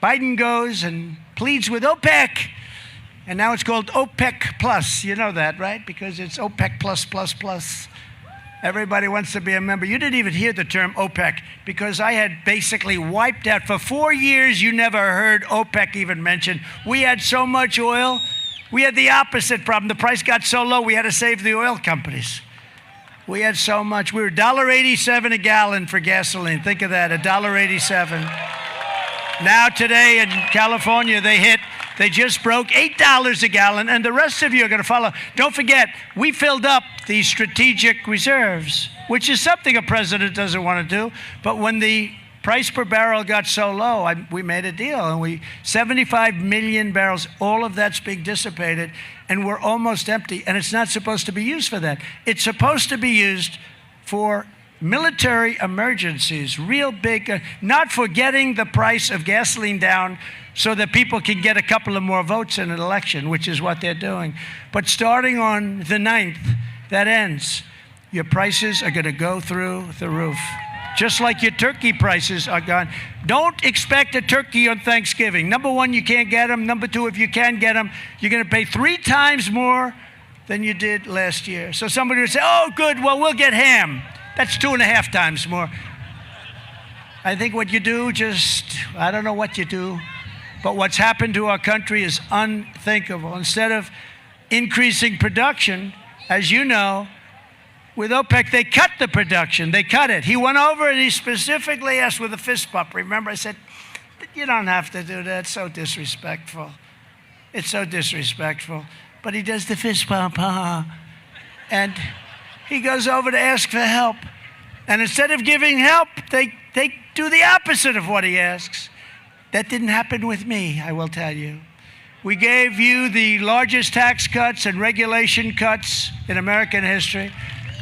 Biden goes and pleads with OPEC. And now it's called OPEC Plus. You know that, right? Because it's OPEC plus, plus, plus. Everybody wants to be a member. You didn't even hear the term OPEC because I had basically wiped out. For 4 years, you never heard OPEC even mentioned. We had so much oil. We had the opposite problem. The price got so low, we had to save the oil companies. We had so much. We were $1.87 a gallon for gasoline. Think of that, $1.87. Now today in California, they just broke $8 a gallon, and the rest of you are going to follow. Don't forget, we filled up the strategic reserves, which is something a president doesn't want to do. But when the price per barrel got so low, we made a deal, and 75 million barrels, all of that's being dissipated, and we're almost empty, and it's not supposed to be used for that. It's supposed to be used for military emergencies, real big, not for getting the price of gasoline down so that people can get a couple of more votes in an election, which is what they're doing. But starting on the 9th, that ends, your prices are going to go through the roof. Just like your turkey prices are gone. Don't expect a turkey on Thanksgiving. Number one, you can't get them. Number two, if you can get them, you're going to pay 3 times more than you did last year. So somebody would say, oh, good, well, we'll get ham. That's 2.5 times more. I think what you do I don't know what you do, but what's happened to our country is unthinkable. Instead of increasing production, as you know, with OPEC, they cut the production. They cut it. He went over and he specifically asked with a fist bump. Remember, I said, you don't have to do that. It's so disrespectful. It's so disrespectful. But he does the fist bump, and he goes over to ask for help. And instead of giving help, they do the opposite of what he asks. That didn't happen with me, I will tell you. We gave you the largest tax cuts and regulation cuts in American history.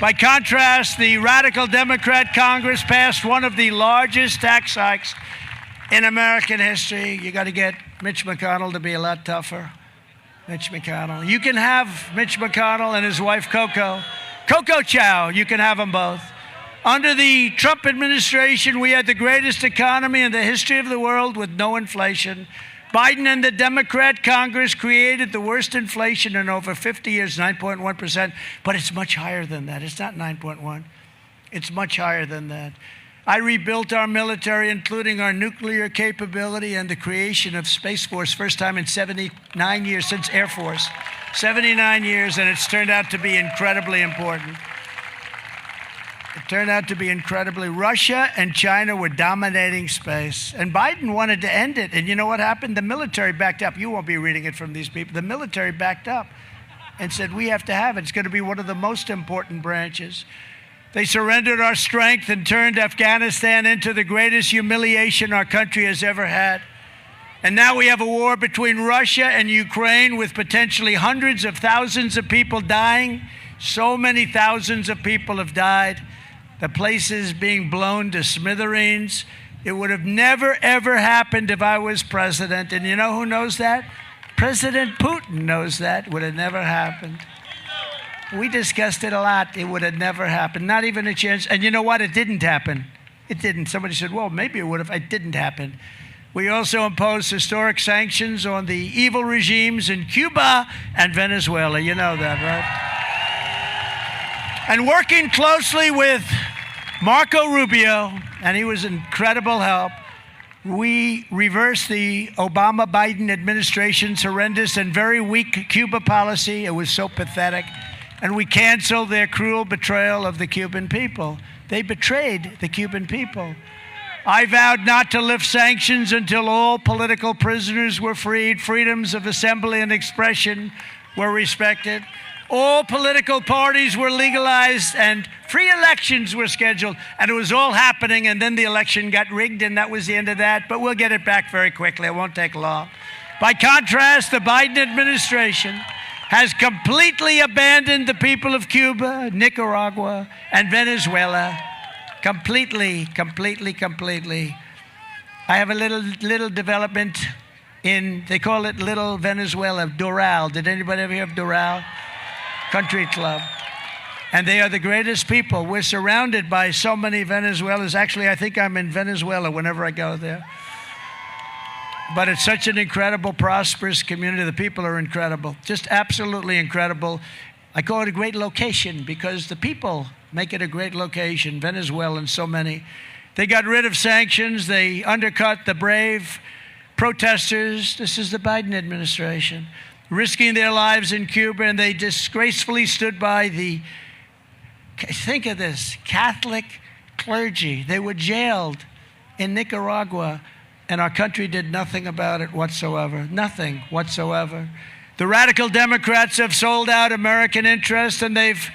By contrast, the radical Democrat Congress passed one of the largest tax hikes in American history. You got to get Mitch McConnell to be a lot tougher. Mitch McConnell. You can have Mitch McConnell and his wife, Coco Chow. You can have them both. Under the Trump administration, we had the greatest economy in the history of the world with no inflation. Biden and the Democrat Congress created the worst inflation in over 50 years, 9.1%, but it's much higher than that. It's not 9.1. It's much higher than that. I rebuilt our military, including our nuclear capability and the creation of Space Force, first time in 79 years since Air Force. 79 years, and it's turned out to be incredibly important. It turned out to be incredibly. Russia and China were dominating space, and Biden wanted to end it. And you know what happened? The military backed up. You won't be reading it from these people. The military backed up and said, we have to have it. It's going to be one of the most important branches. They surrendered our strength and turned Afghanistan into the greatest humiliation our country has ever had. And now we have a war between Russia and Ukraine with potentially hundreds of thousands of people dying. So many thousands of people have died. The place is being blown to smithereens. It would have never, ever happened if I was president. And you know who knows that? President Putin knows that. Would have never happened. We discussed it a lot. It would have never happened. Not even a chance. And you know what? It didn't happen. It didn't. Somebody said, well, maybe it would have. It didn't happen. We also imposed historic sanctions on the evil regimes in Cuba and Venezuela. You know that, right? And working closely with Marco Rubio, and he was incredible help, we reversed the Obama-Biden administration's horrendous and very weak Cuba policy. It was so pathetic. And we canceled their cruel betrayal of the Cuban people. They betrayed the Cuban people. I vowed not to lift sanctions until all political prisoners were freed, freedoms of assembly and expression were respected. All political parties were legalized and free elections were scheduled, and it was all happening, and then the election got rigged, and that was the end of that, but we'll get it back very quickly. It won't take long. By contrast, the Biden administration has completely abandoned the people of Cuba, Nicaragua, and Venezuela. Completely. I have a little development they call it Little Venezuela, Doral. Did anybody ever hear of Doral? Country club. And they are the greatest people. We're surrounded by so many Venezuelans. Actually, I think I'm in Venezuela whenever I go there. but it's such an incredible, prosperous community. The people are incredible, just absolutely incredible. I call it a great location because the people make it a great location. Venezuela and so many. They got rid of sanctions. They undercut the brave protesters. This is the Biden administration, risking their lives in Cuba, and they disgracefully stood by the, think of this, Catholic clergy. They were jailed in Nicaragua, and our country did nothing about it whatsoever. Nothing whatsoever. The radical Democrats have sold out American interests, and they've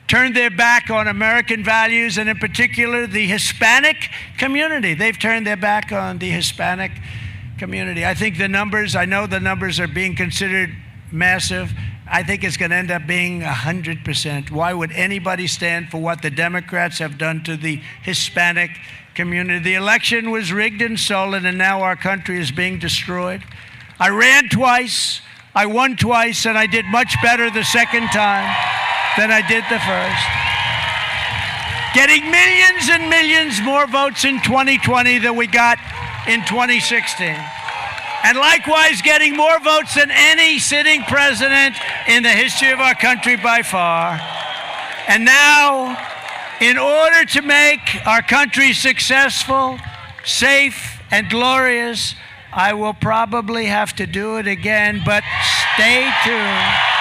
turned their back on American values, and in particular, the Hispanic community. They've turned their back on the Hispanic community. I think the numbers, I know the numbers are being considered massive. I think it's going to end up being 100%. Why would anybody stand for what the Democrats have done to the Hispanic community? The election was rigged and stolen, and now our country is being destroyed. I ran twice, I won twice, and I did much better the second time than I did the first. Getting millions and millions more votes in 2020 than we got in 2016. And likewise, getting more votes than any sitting president in the history of our country by far. And now, in order to make our country successful, safe, and glorious, I will probably have to do it again, but stay tuned.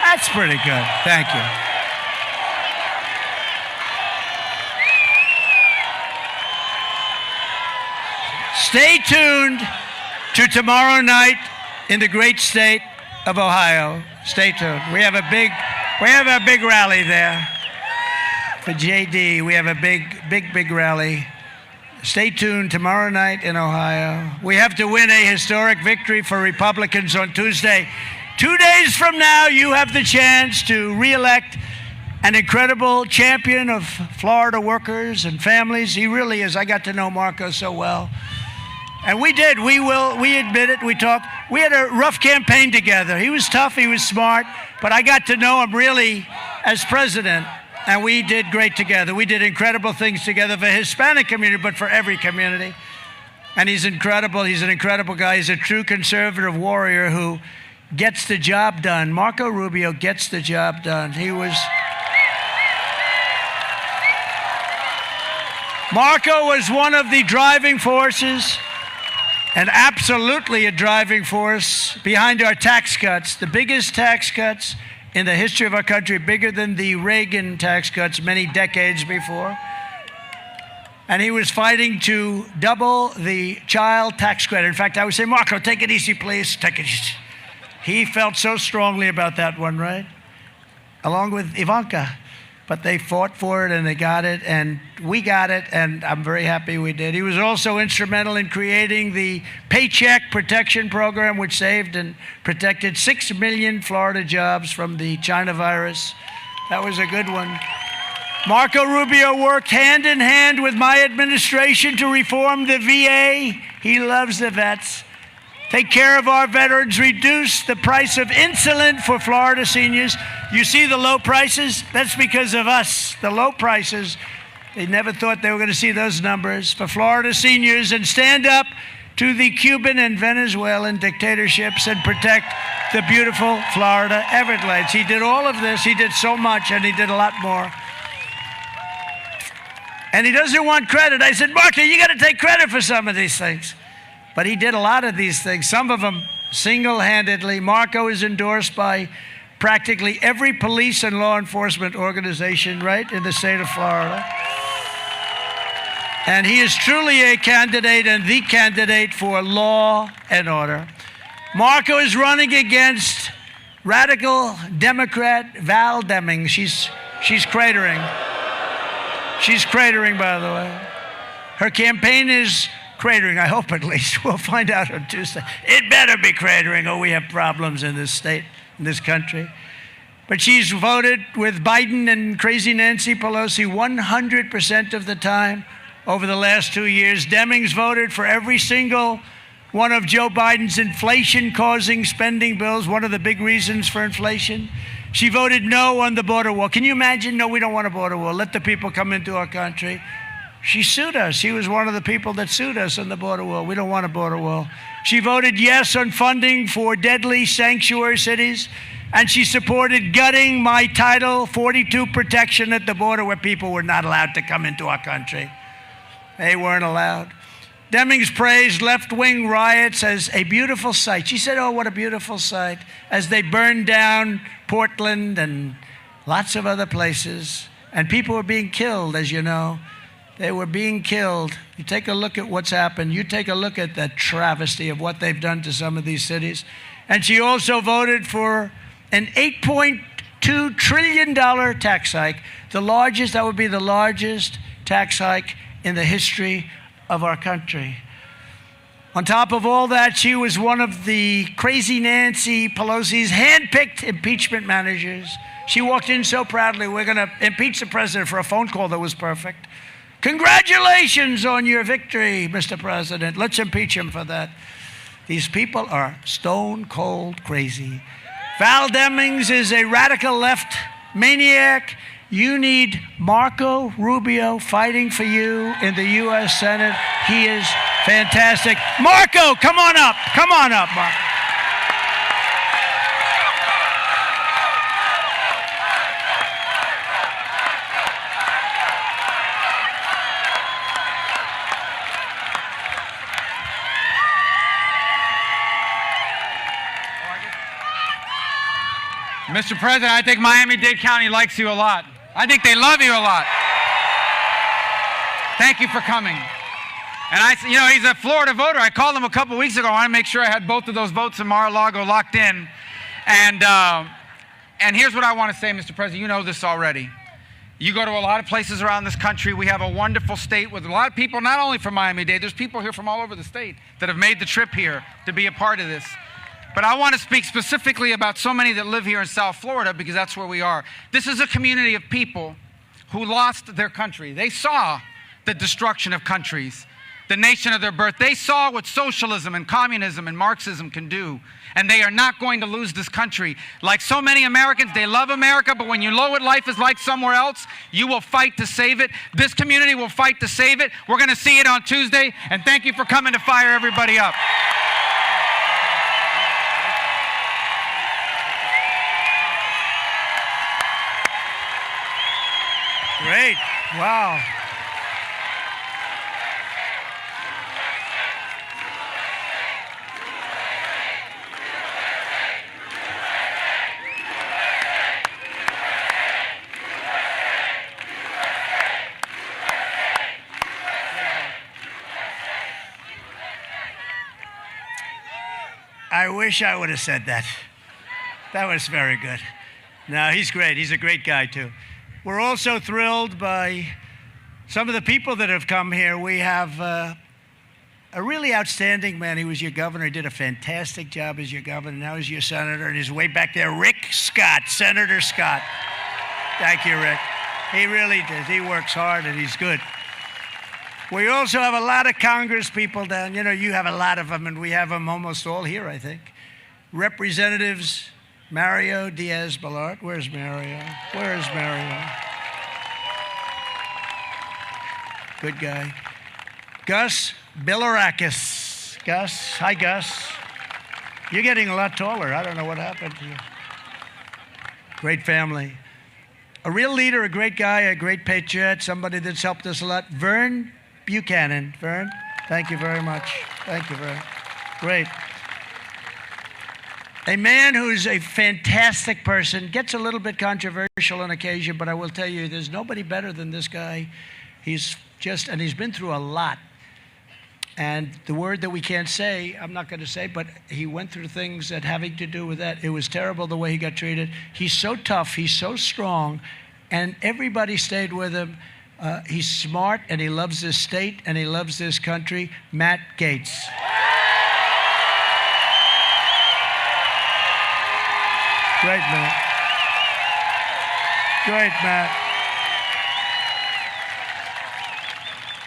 That's pretty good. Thank you. Stay tuned to tomorrow night in the great state of Ohio. Stay tuned. We have a big rally there for JD. We have a big rally. Stay tuned tomorrow night in Ohio. We have to win a historic victory for Republicans on Tuesday. 2 days from now, you have the chance to re-elect an incredible champion of Florida workers and families. He really is. I got to know Marco so well. And we did. We admit it. We talked. We had a rough campaign together. He was tough. He was smart. But I got to know him really as president. And we did great together. We did incredible things together for the Hispanic community, but for every community. And he's incredible. He's an incredible guy. He's a true conservative warrior who gets the job done. Marco Rubio gets the job done. Marco was one of the driving forces, and absolutely a driving force, behind our tax cuts, the biggest tax cuts in the history of our country, bigger than the Reagan tax cuts many decades before. And he was fighting to double the child tax credit. In fact, I would say, Marco, take it easy, please. Take it easy. He felt so strongly about that one, right? Along with Ivanka. But they fought for it, and they got it, and we got it, and I'm very happy we did. He was also instrumental in creating the Paycheck Protection Program, which saved and protected 6 million Florida jobs from the China virus. That was a good one. Marco Rubio worked hand in hand with my administration to reform the VA. He loves the vets. Take care of our veterans, reduce the price of insulin for Florida seniors. You see the low prices? That's because of us. The low prices, they never thought they were going to see those numbers for Florida seniors, and stand up to the Cuban and Venezuelan dictatorships and protect the beautiful Florida Everglades. He did all of this. He did so much, and he did a lot more. And he doesn't want credit. I said, Marco, you got to take credit for some of these things. But he did a lot of these things, some of them single-handedly. Marco is endorsed by practically every police and law enforcement organization right in the state of Florida. And he is truly a candidate, and the candidate for law and order. Marco is running against radical Democrat Val Deming. She's cratering. She's cratering, by the way. Her campaign is cratering, I hope at least. We'll find out on Tuesday. It better be cratering, or we have problems in this state, in this country. But she's voted with Biden and crazy Nancy Pelosi 100% of the time over the last 2 years. Demings voted for every single one of Joe Biden's inflation-causing spending bills, one of the big reasons for inflation. She voted no on the border wall. Can you imagine? No, we don't want a border wall. Let the people come into our country. She sued us. She was one of the people that sued us on the border wall. We don't want a border wall. She voted yes on funding for deadly sanctuary cities, and she supported gutting my Title 42 protection at the border where people were not allowed to come into our country. They weren't allowed. Demings praised left-wing riots as a beautiful sight. She said, oh, what a beautiful sight, as they burned down Portland and lots of other places. And people were being killed, as you know. They were being killed. You take a look at what's happened. You take a look at the travesty of what they've done to some of these cities. And she also voted for an $8.2 trillion tax hike, that would be the largest tax hike in the history of our country. On top of all that, she was one of the crazy Nancy Pelosi's handpicked impeachment managers. She walked in so proudly, we're going to impeach the president, for a phone call that was perfect. Congratulations on your victory, Mr. President. Let's impeach him for that. These people are stone cold crazy. Val Demings is a radical left maniac. You need Marco Rubio fighting for you in the U.S. Senate. He is fantastic. Marco, come on up. Come on up, Marco. Mr. President, I think Miami-Dade County likes you a lot. I think they love you a lot. Thank you for coming. And he's a Florida voter. I called him a couple weeks ago. I want to make sure I had both of those votes in Mar-a-Lago locked in. And here's what I want to say, Mr. President. You know this already. You go to a lot of places around this country. We have a wonderful state with a lot of people, not only from Miami-Dade. There's people here from all over the state that have made the trip here to be a part of this. But I want to speak specifically about so many that live here in South Florida, because that's where we are. This is a community of people who lost their country. They saw the destruction of countries, the nation of their birth. They saw what socialism and communism and Marxism can do. And they are not going to lose this country. Like so many Americans, they love America, but when you know what life is like somewhere else, you will fight to save it. This community will fight to save it. We're going to see it on Tuesday. And thank you for coming to fire everybody up. Great. Wow. I wish I would have said that. That was very good. No, he's great. He's a great guy, too. We're also thrilled by some of the people that have come here. We have a really outstanding man. He was your governor. He did a fantastic job as your governor. Now he's your senator, and he's way back there, Rick Scott, Senator Scott. Thank you, Rick. He really does. He works hard, and he's good. We also have a lot of Congress people down. You know, you have a lot of them, and we have them almost all here, I think. Representatives Mario Diaz-Balart. Where's Mario? Where is Mario? Good guy. Gus Bilirakis. Gus. Hi, Gus. You're getting a lot taller. I don't know what happened to you. Great family. A real leader, a great guy, a great patriot, somebody that's helped us a lot. Vern Buchanan. Vern, thank you very much. Thank you, Vern. Great. A man who's a fantastic person, gets a little bit controversial on occasion, but I will tell you, there's nobody better than this guy. He's been through a lot. And the word that we can't say, I'm not going to say, but he went through things that having to do with that. It was terrible the way he got treated. He's so tough, he's so strong, and everybody stayed with him. He's smart, and he loves this state, and he loves this country. Matt Gaetz. Great, Matt. Great, Matt.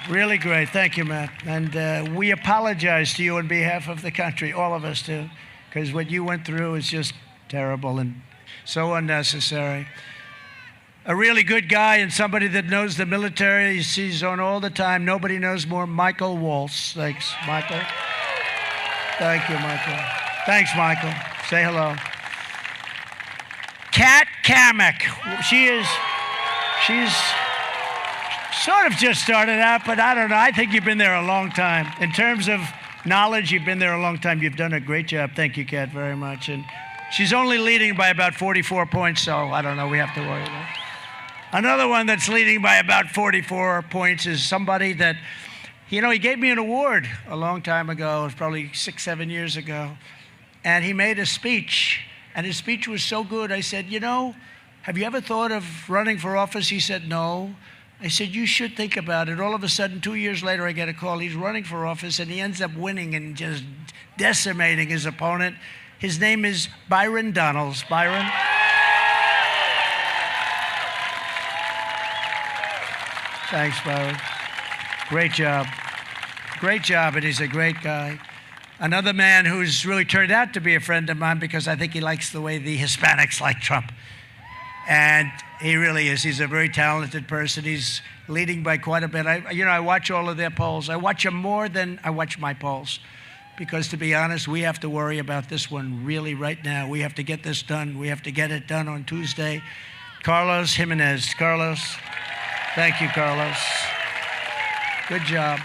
Really great. Thank you, Matt. And we apologize to you on behalf of the country, all of us do, because what you went through is just terrible and so unnecessary. A really good guy and somebody that knows the military. He sees on all the time. Nobody knows more. Michael Waltz. Thanks, Michael. Thank you, Michael. Thanks, Michael. Say hello. Kat Kamek. She's sort of just started out, but I don't know. I think you've been there a long time. In terms of knowledge, you've been there a long time. You've done a great job. Thank you, Kat, very much. And she's only leading by about 44 points, so I don't know. We have to worry about it. Another one that's leading by about 44 points is somebody that, he gave me an award a long time ago. It was probably 6-7 years ago. And he made a speech. And his speech was so good. I said, have you ever thought of running for office? He said, no. I said, you should think about it. All of a sudden, 2 years later, I get a call. He's running for office, and he ends up winning and just decimating his opponent. His name is Byron Donalds. Byron? Thanks, Byron. Great job. Great job, and he's a great guy. Another man who's really turned out to be a friend of mine because I think he likes the way the Hispanics like Trump. And he really is. He's a very talented person. He's leading by quite a bit. I watch all of their polls. I watch them more than I watch my polls. Because to be honest, we have to worry about this one really right now. We have to get this done. We have to get it done on Tuesday. Carlos Jimenez. Carlos. Thank you, Carlos. Good job.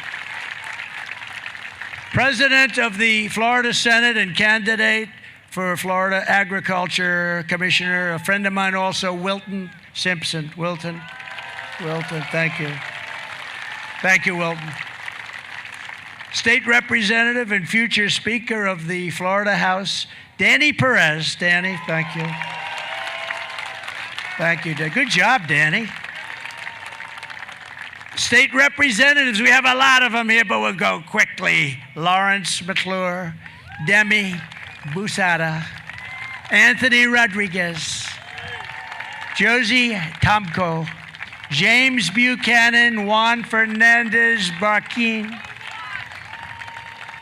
President of the Florida Senate and candidate for Florida Agriculture Commissioner, a friend of mine also, Wilton Simpson. Wilton, thank you. Thank you, Wilton. State Representative and future Speaker of the Florida House, Danny Perez. Danny, thank you. Thank you, Danny. Good job, Danny. State representatives, we have a lot of them here, but we'll go quickly. Lawrence McClure, Demi Busada, Anthony Rodriguez, Josie Tomko, James Buchanan, Juan Fernandez Barquin,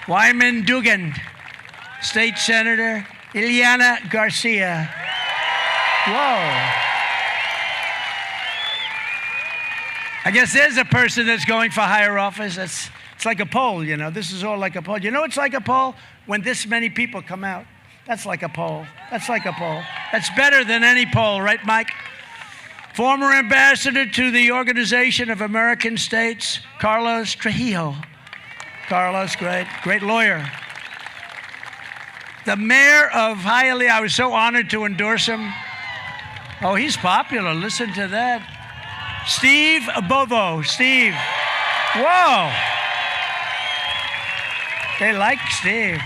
Wyman Dugan, State Senator Ileana Garcia. Whoa. I guess there's a person that's going for higher office. It's like a poll, This is all like a poll. It's like a poll when this many people come out. That's like a poll. That's like a poll. That's better than any poll, right, Mike? Former ambassador to the Organization of American States, Carlos Trujillo. Carlos, great lawyer. The mayor of Hialeah, I was so honored to endorse him. Oh, he's popular. Listen to that. Steve Bovo. Steve. Whoa. They like Steve.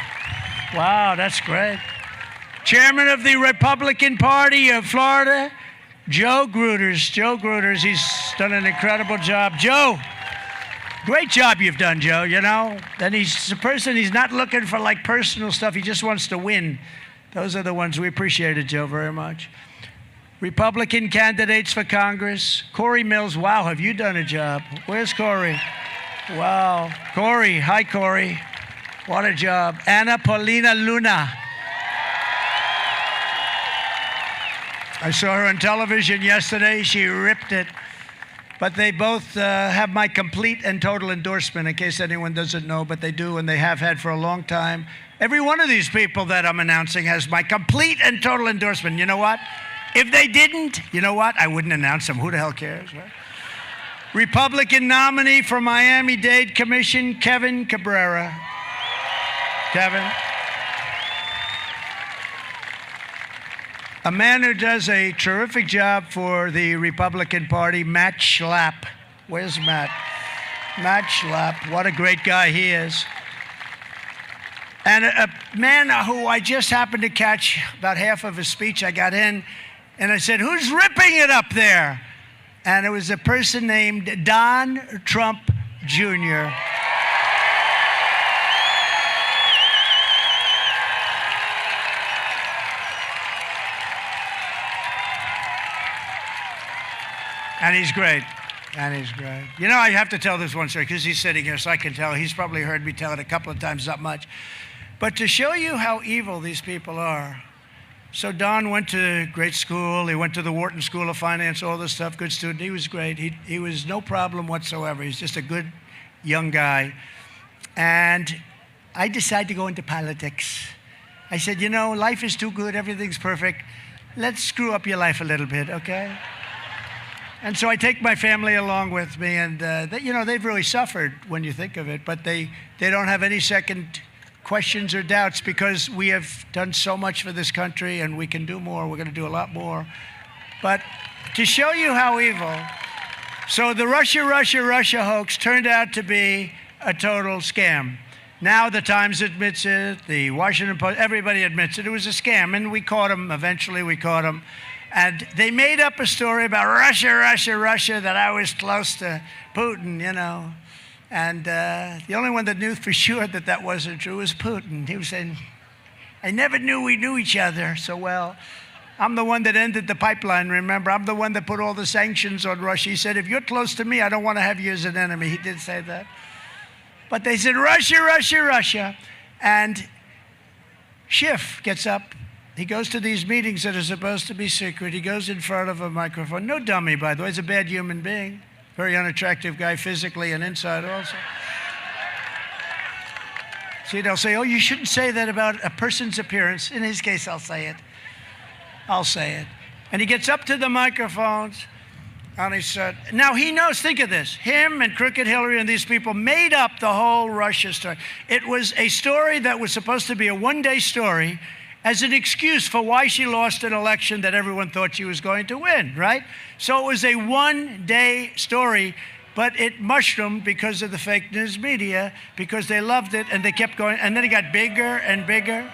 Wow, that's great. Chairman of the Republican Party of Florida, Joe Gruters. Joe Gruters, he's done an incredible job. Joe, great job you've done, Joe, Then he's a person, he's not looking for like personal stuff. He just wants to win. Those are the ones we appreciated, Joe, very much. Republican candidates for Congress. Corey Mills, wow, have you done a job? Where's Corey? Wow. Corey, hi, Corey. What a job. Ana Paulina Luna. I saw her on television yesterday. She ripped it. But they both have my complete and total endorsement, in case anyone doesn't know, but they do, and they have had for a long time. Every one of these people that I'm announcing has my complete and total endorsement. You know what? If they didn't, you know what? I wouldn't announce them. Who the hell cares, right? Republican nominee for Miami-Dade Commission, Kevin Cabrera. Kevin. A man who does a terrific job for the Republican Party, Matt Schlapp. Where's Matt? Matt Schlapp. What a great guy he is. And a man who I just happened to catch about half of his speech. I got in, and I said, who's ripping it up there? and it was a person named Don Trump Jr. And he's great. And he's great. You know, I have to tell this one story because he's sitting here, so I can tell. He's probably heard me tell it a couple of times, not much. But to show you how evil these people are. So Don went to great school. He went to the Wharton School of Finance, all this stuff, good student. He was great. He was no problem whatsoever. He's just a good young guy. And I decided to go into politics. I said, you know, life is too good. Everything's perfect. Let's screw up your life a little bit, okay? And so I take my family along with me, and you know, they've really suffered when you think of it, but they don't have any second questions or doubts because we have done so much for this country and we can do more. We're going to do a lot more. But to show you how evil, so the Russia hoax turned out to be a total scam. Now the Times admits it, the Washington Post, everybody admits it. It was a scam, and we caught them. Eventually we caught them. And they made up a story about Russia, that I was close to Putin, you know. And the only one that knew for sure that that wasn't true was Putin. He was saying, I never knew we knew each other so well. I'm the one that ended the pipeline, remember? I'm the one that put all the sanctions on Russia. He said, if you're close to me, I don't want to have you as an enemy. He did say that. But they said, Russia. And Schiff gets up. He goes to these meetings that are supposed to be secret. He goes in front of a microphone. No dummy, by the way. He's a bad human being. Very unattractive guy physically and inside also. See, they'll say, oh, you shouldn't say that about a person's appearance. In his case, I'll say it. And he gets up to the microphones, and he said, now he knows, think of this. Him and Crooked Hillary and these people made up the whole Russia story. It was a story that was supposed to be a one-day story as an excuse for why she lost an election that everyone thought she was going to win, right? So it was a one-day story, but it mushroomed because of the fake news media, because they loved it, and they kept going, and then it got bigger and bigger.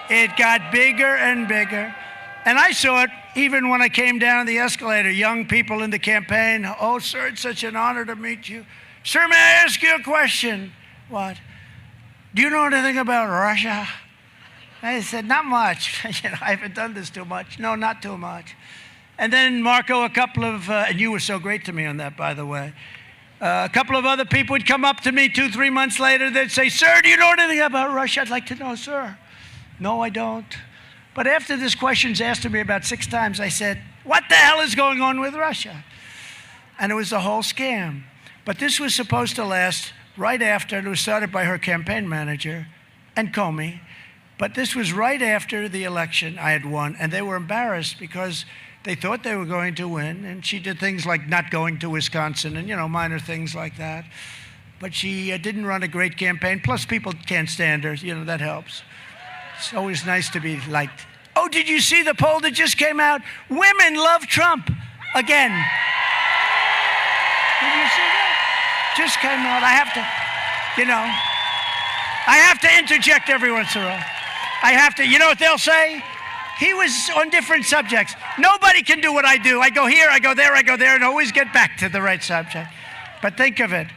It got bigger and bigger. And I saw it even when I came down the escalator, young people in the campaign. Oh, sir, it's such an honor to meet you. Sir, may I ask you a question? What? Do you know anything about Russia? I said, not much. You know, I haven't done this too much. No, not too much. And then Marco, a couple of, and you were so great to me on that, by the way. A couple of other people would come up to me 2-3 months later. They'd say, sir, do you know anything about Russia? I'd like to know, sir. No, I don't. But after this question's asked of me about 6 times, I said, what the hell is going on with Russia? And it was the whole scam. But this was supposed to last right after, it was started by her campaign manager and Comey. But this was right after the election I had won, and they were embarrassed because they thought they were going to win, and she did things like not going to Wisconsin and, you know, minor things like that. But she didn't run a great campaign, plus people can't stand her, you know, that helps. It's always nice to be liked. Oh, did you see the poll that just came out? Women love Trump again. Did you see that? Just came out. I have to, you know, I have to interject every once in a while. I have to, you know what they'll say? He was on different subjects. Nobody can do what I do. I go here, I go there, and always get back to the right subject. But think of it.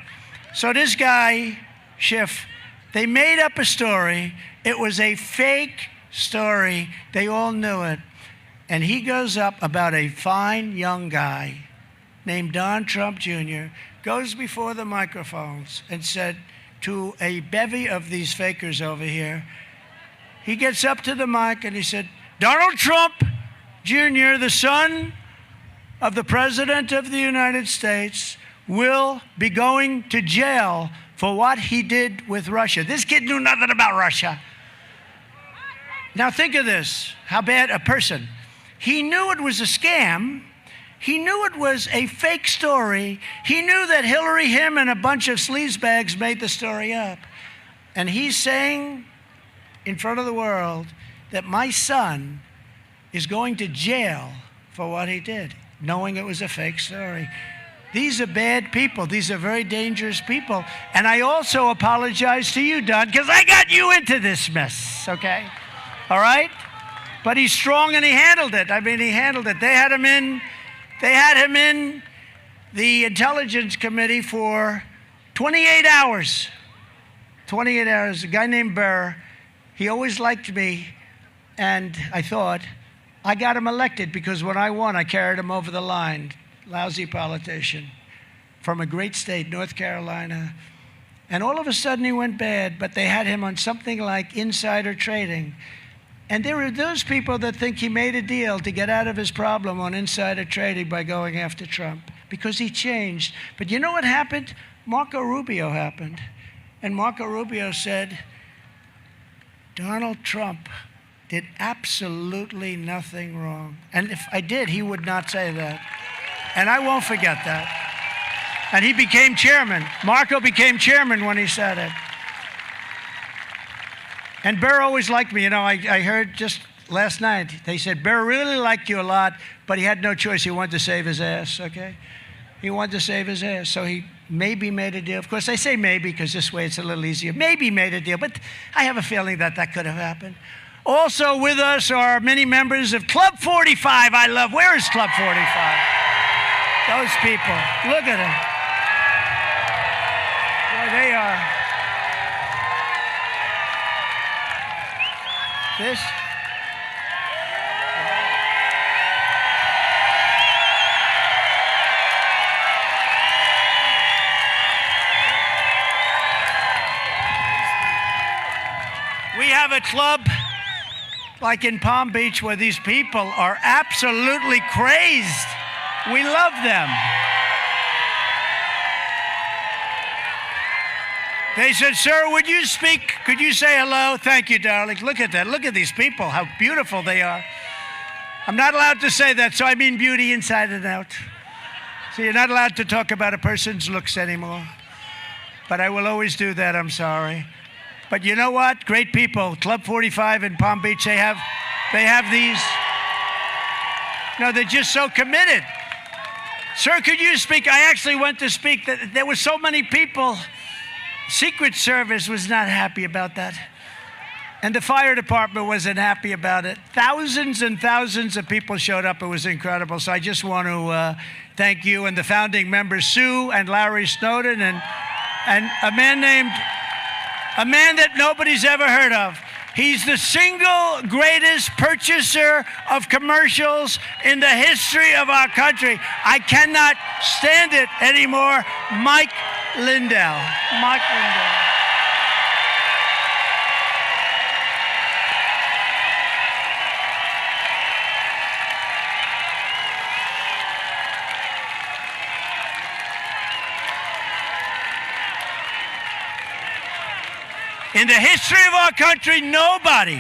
So this guy, Schiff, they made up a story. It was a fake story. They all knew it. And he goes up about a fine young guy named Don Trump Jr., goes before the microphones and said to a bevy of these fakers over here, he gets up to the mic and he said, Donald Trump Jr., the son of the President of the United States, will be going to jail for what he did with Russia. This kid knew nothing about Russia. Now think of this, how bad a person. He knew it was a scam. He knew it was a fake story. He knew that Hillary, him, and a bunch of sleazebags made the story up. And he's saying in front of the world that my son is going to jail for what he did, knowing it was a fake story. These are bad people. These are very dangerous people. And I also apologize to you, Don, because I got you into this mess, okay? All right? But he's strong and he handled it. I mean, he handled it. They had him in the Intelligence Committee for 28 hours. 28 hours. A guy named Burr, he always liked me, and I thought, I got him elected because when I won, I carried him over the line. Lousy politician from a great state, North Carolina. And all of a sudden he went bad, but they had him on something like insider trading. And there are those people that think he made a deal to get out of his problem on insider trading by going after Trump because he changed. But you know what happened? Marco Rubio happened. And Marco Rubio said, Donald Trump did absolutely nothing wrong. And if I did, he would not say that. And I won't forget that. And he became chairman. Marco became chairman when he said it. And Burr always liked me. You know, I heard just last night, they said, Burr really liked you a lot, but he had no choice. He wanted to save his ass, okay? He wanted to save his ass, so he maybe made a deal. Of course, I say maybe because this way it's a little easier. Maybe made a deal, but I have a feeling that that could have happened. Also with us are many members of Club 45. I love, where is Club 45? Those people, look at them. There they are. This. We have a club like in Palm Beach where these people are absolutely crazed. We love them. They said, sir, would you speak? Could you say hello? Thank you, darling. Look at that. Look at these people, how beautiful they are. I'm not allowed to say that, so I mean beauty inside and out. So you're not allowed to talk about a person's looks anymore. But I will always do that, I'm sorry. But you know what? Great people. Club 45 in Palm Beach, they have these. No, they're just so committed. Sir, could you speak? I actually went to speak. There were so many people. Secret Service was not happy about that. And the fire department wasn't happy about it. Thousands and thousands of people showed up. It was incredible. So I just want to thank you and the founding members, Sue and Larry Snowden, and a man that nobody's ever heard of. He's the single greatest purchaser of commercials in the history of our country. I cannot stand it anymore. Mike Lindell. Mike Lindell. In the history of our country, nobody.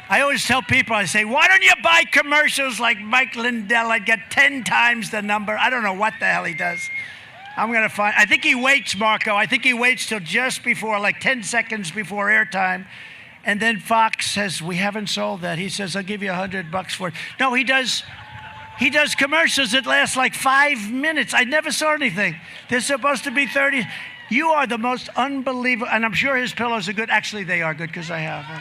I always tell people, I say, why don't you buy commercials like Mike Lindell? I'd get 10 times the number. I don't know what the hell he does. I'm going to find, I think he waits, Marco. I think he waits till just before, like 10 seconds before airtime. And then Fox says, we haven't sold that. He says, I'll give you $100 for it. No, he does commercials that last like 5 minutes. I never saw anything. They're supposed to be 30. You are the most unbelievable, and I'm sure his pillows are good. Actually, they are good because I have them.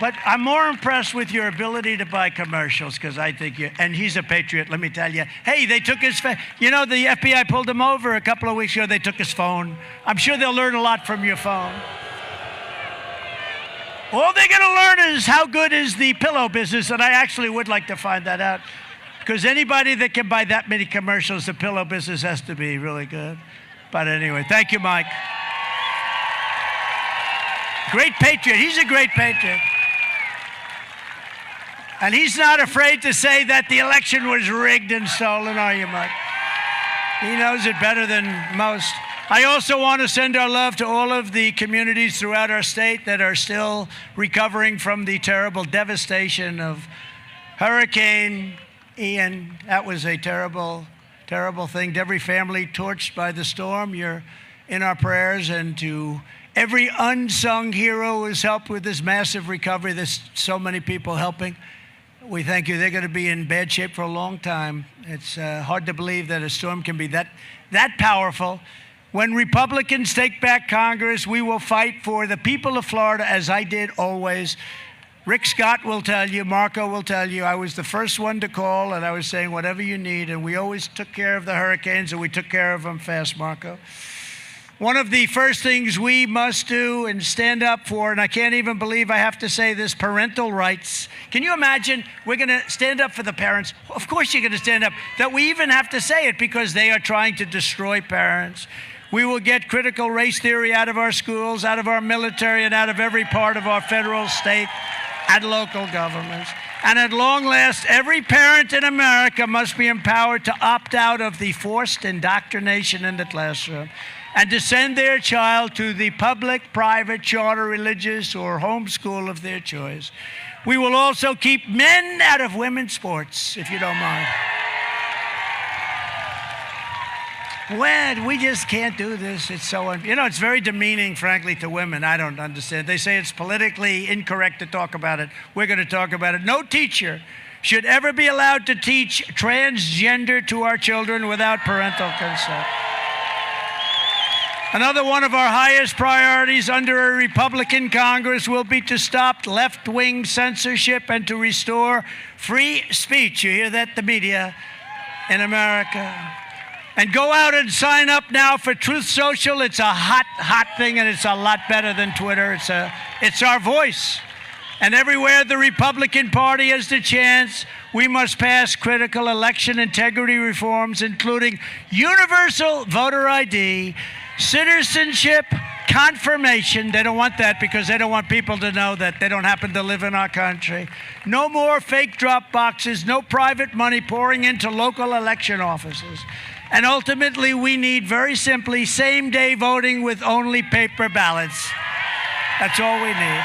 But I'm more impressed with your ability to buy commercials because I think you, and he's a patriot, let me tell you. Hey, they took his, you know, the FBI pulled him over a couple of weeks ago. They took his phone. I'm sure they'll learn a lot from your phone. All they're going to learn is how good is the pillow business, and I actually would like to find that out. Because anybody that can buy that many commercials, the pillow business has to be really good. But anyway, thank you, Mike. Great patriot. He's a great patriot. And he's not afraid to say that the election was rigged and stolen, are you, Mike? He knows it better than most. I also want to send our love to all of the communities throughout our state that are still recovering from the terrible devastation of Hurricane Ian. That was a terrible, terrible thing. To every family torched by the storm, you're in our prayers. And to every unsung hero who's helped with this massive recovery, there's so many people helping. We thank you. They're going to be in bad shape for a long time. It's hard to believe that a storm can be that powerful. When Republicans take back Congress, we will fight for the people of Florida, as I did always. Rick Scott will tell you, Marco will tell you, I was the first one to call, and I was saying, whatever you need, and we always took care of the hurricanes, and we took care of them fast, Marco. One of the first things we must do and stand up for, and I can't even believe I have to say this, parental rights. Can you imagine we're going to stand up for the parents? Of course you're going to stand up. That we even have to say it because they are trying to destroy parents. We will get critical race theory out of our schools, out of our military, and out of every part of our federal, state, and local governments. And at long last, every parent in America must be empowered to opt out of the forced indoctrination in the classroom and to send their child to the public, private, charter, religious, or homeschool of their choice. We will also keep men out of women's sports, if you don't mind. When we just can't do this, it's so, it's very demeaning, frankly, to women. I don't understand. They say it's politically incorrect to talk about it. We're going to talk about it. No teacher should ever be allowed to teach transgender to our children without parental consent. Another one of our highest priorities under a Republican Congress will be to stop left-wing censorship and to restore free speech. You hear that, the media in America? And go out and sign up now for Truth Social. It's a hot, hot thing, and it's a lot better than Twitter. It's our voice. And everywhere the Republican Party has the chance, we must pass critical election integrity reforms, including universal voter ID, citizenship confirmation. They don't want that because they don't want people to know that they don't happen to live in our country. No more fake drop boxes, no private money pouring into local election offices. And ultimately, we need, very simply, same-day voting with only paper ballots. That's all we need.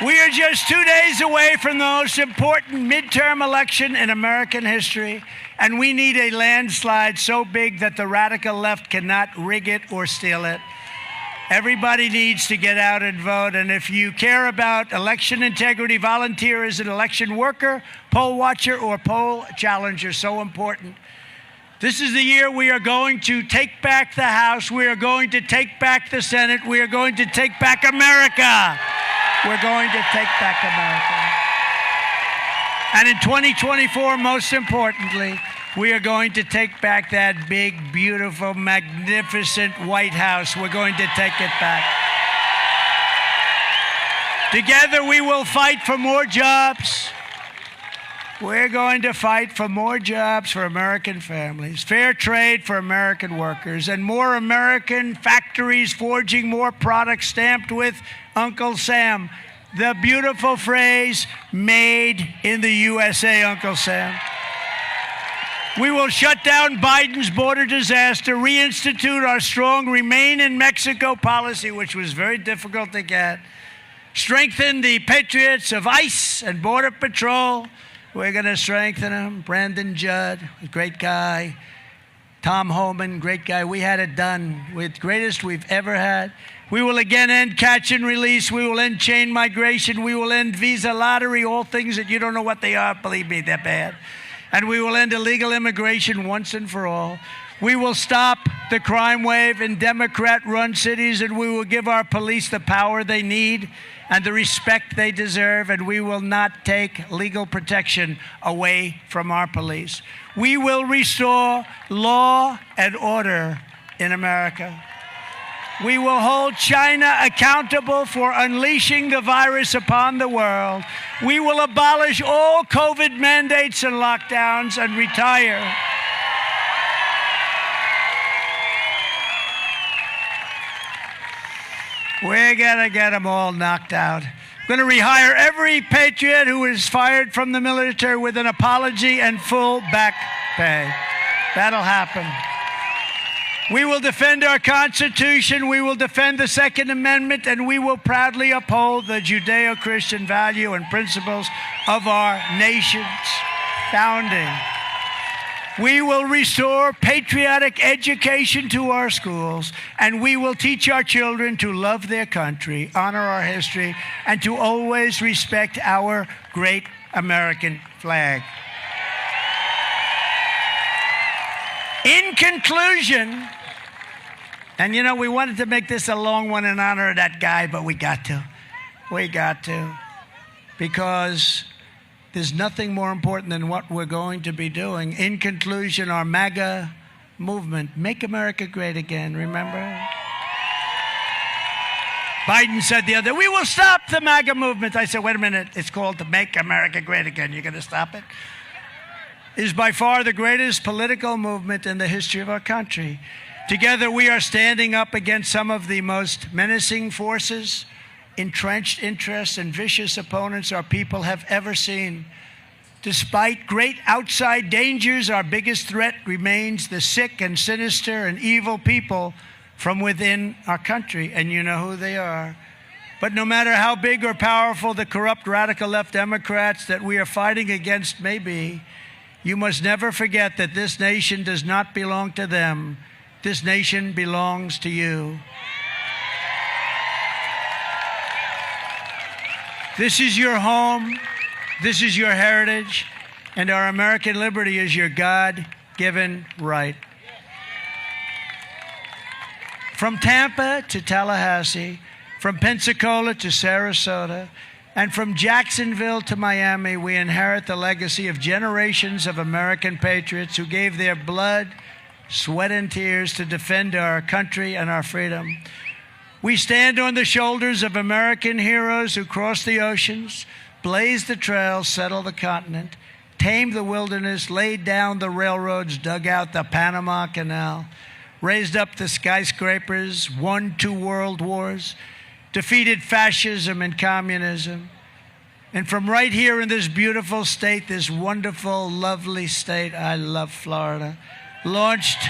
We are just 2 days away from the most important midterm election in American history, and we need a landslide so big that the radical left cannot rig it or steal it. Everybody needs to get out and vote, and if you care about election integrity, volunteer as an election worker, poll watcher, or poll challenger. So important. This is the year we are going to take back the House. We are going to take back the Senate. We are going to take back America. We're going to take back America. And in 2024, most importantly, we are going to take back that big, beautiful, magnificent White House. We're going to take it back. Together, we will fight for more jobs. We're going to fight for more jobs for American families, fair trade for American workers, and more American factories forging more products stamped with Uncle Sam. The beautiful phrase, made in the USA, Uncle Sam. We will shut down Biden's border disaster, reinstitute our strong Remain in Mexico policy, which was very difficult to get, strengthen the patriots of ICE and Border Patrol. We're going to strengthen them. Brandon Judd, a great guy. Tom Homan, great guy. We had it done with greatest we've ever had. We will again end catch and release. We will end chain migration. We will end visa lottery, all things that you don't know what they are. Believe me, they're bad. And we will end illegal immigration once and for all. We will stop the crime wave in Democrat-run cities, and we will give our police the power they need and the respect they deserve, and we will not take legal protection away from our police. We will restore law and order in America. We will hold China accountable for unleashing the virus upon the world. We will abolish all COVID mandates and lockdowns and retire. We're going to get them all knocked out. We're going to rehire every patriot who is fired from the military with an apology and full back pay. That'll happen. We will defend our Constitution, we will defend the Second Amendment, and we will proudly uphold the Judeo-Christian value and principles of our nation's founding. We will restore patriotic education to our schools, and we will teach our children to love their country, honor our history, and to always respect our great American flag. In conclusion, and we wanted to make this a long one in honor of that guy, but we got to. We got to. Because there's nothing more important than what we're going to be doing. In conclusion, our MAGA movement, Make America Great Again, remember? Biden said the other day, we will stop the MAGA movement. I said, wait a minute, it's called the Make America Great Again. You're going to stop it? Is by far the greatest political movement in the history of our country. Together, we are standing up against some of the most menacing forces, entrenched interests, and vicious opponents our people have ever seen. Despite great outside dangers, our biggest threat remains the sick and sinister and evil people from within our country, and you know who they are. But no matter how big or powerful the corrupt radical left Democrats that we are fighting against may be, you must never forget that this nation does not belong to them. This nation belongs to you. This is your home, this is your heritage, and our American liberty is your God-given right. From Tampa to Tallahassee, from Pensacola to Sarasota, and from Jacksonville to Miami, we inherit the legacy of generations of American patriots who gave their blood, sweat, and tears to defend our country and our freedom. We stand on the shoulders of American heroes who crossed the oceans, blazed the trails, settled the continent, tamed the wilderness, laid down the railroads, dug out the Panama Canal, raised up the skyscrapers, won 2 world wars, defeated fascism and communism. And from right here in this beautiful state, this wonderful, lovely state, I love Florida, launched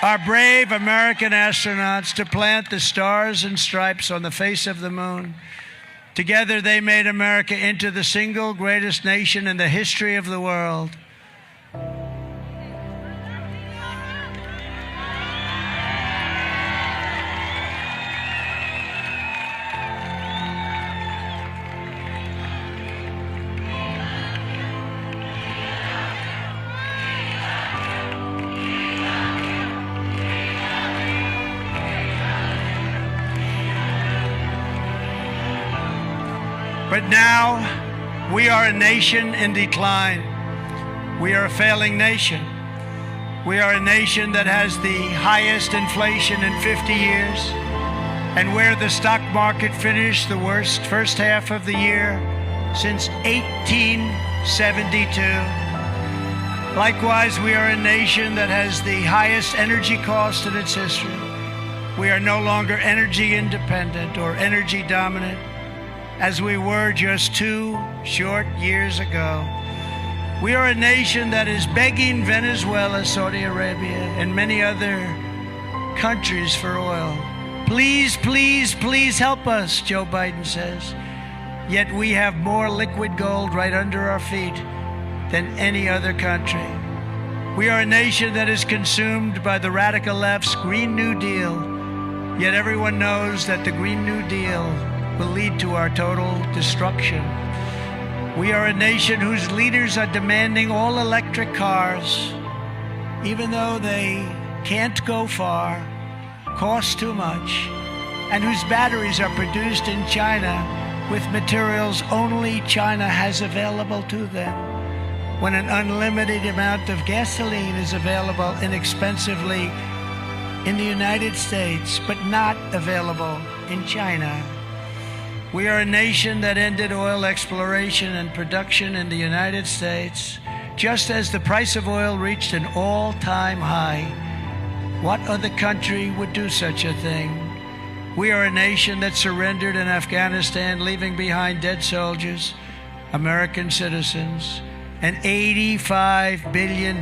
our brave American astronauts to plant the stars and stripes on the face of the moon. Together, they made America into the single greatest nation in the history of the world. But now, we are a nation in decline. We are a failing nation. We are a nation that has the highest inflation in 50 years, and where the stock market finished the worst first half of the year since 1872. Likewise, we are a nation that has the highest energy cost in its history. We are no longer energy independent or energy dominant, as we were just 2 short years ago. We are a nation that is begging Venezuela, Saudi Arabia, and many other countries for oil. Please, please, please help us, Joe Biden says. Yet we have more liquid gold right under our feet than any other country. We are a nation that is consumed by the radical left's Green New Deal, yet everyone knows that the Green New Deal will lead to our total destruction. We are a nation whose leaders are demanding all electric cars, even though they can't go far, cost too much, and whose batteries are produced in China with materials only China has available to them, when an unlimited amount of gasoline is available inexpensively in the United States, but not available in China. We are a nation that ended oil exploration and production in the United States just as the price of oil reached an all-time high. What other country would do such a thing? We are a nation that surrendered in Afghanistan, leaving behind dead soldiers, American citizens, and $85 billion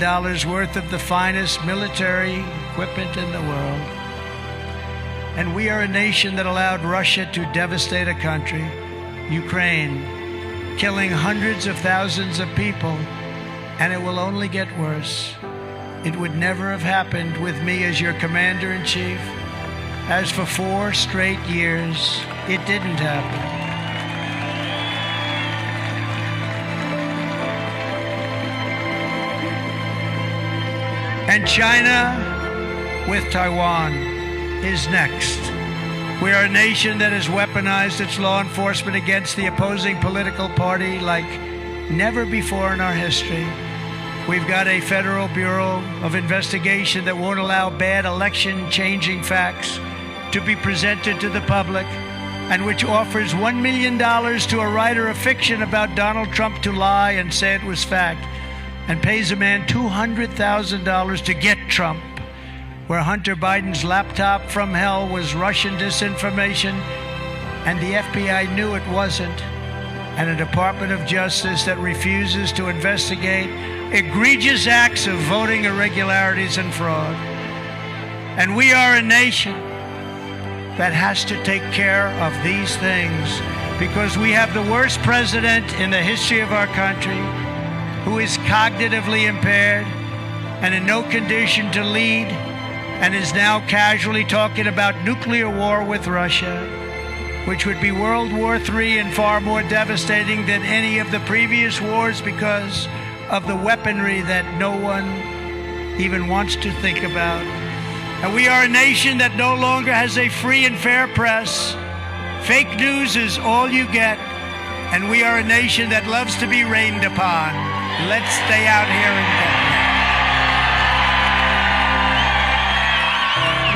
worth of the finest military equipment in the world. And we are a nation that allowed Russia to devastate a country, Ukraine, killing hundreds of thousands of people, and it will only get worse. It would never have happened with me as your commander-in-chief, as for 4 straight years, it didn't happen. And China with Taiwan is next. We are a nation that has weaponized its law enforcement against the opposing political party like never before in our history. We've got a federal bureau of investigation that won't allow bad election-changing facts to be presented to the public, and which offers $1 million to a writer of fiction about Donald Trump to lie and say it was fact, and pays a man $200,000 to get Trump, where Hunter Biden's laptop from hell was Russian disinformation, and the FBI knew it wasn't, and a Department of Justice that refuses to investigate egregious acts of voting irregularities and fraud. And we are a nation that has to take care of these things because we have the worst president in the history of our country, who is cognitively impaired and in no condition to lead, and is now casually talking about nuclear war with Russia, which would be World War III and far more devastating than any of the previous wars because of the weaponry that no one even wants to think about. And we are a nation that no longer has a free and fair press. Fake news is all you get. And we are a nation that loves to be rained upon. Let's stay out here and get it.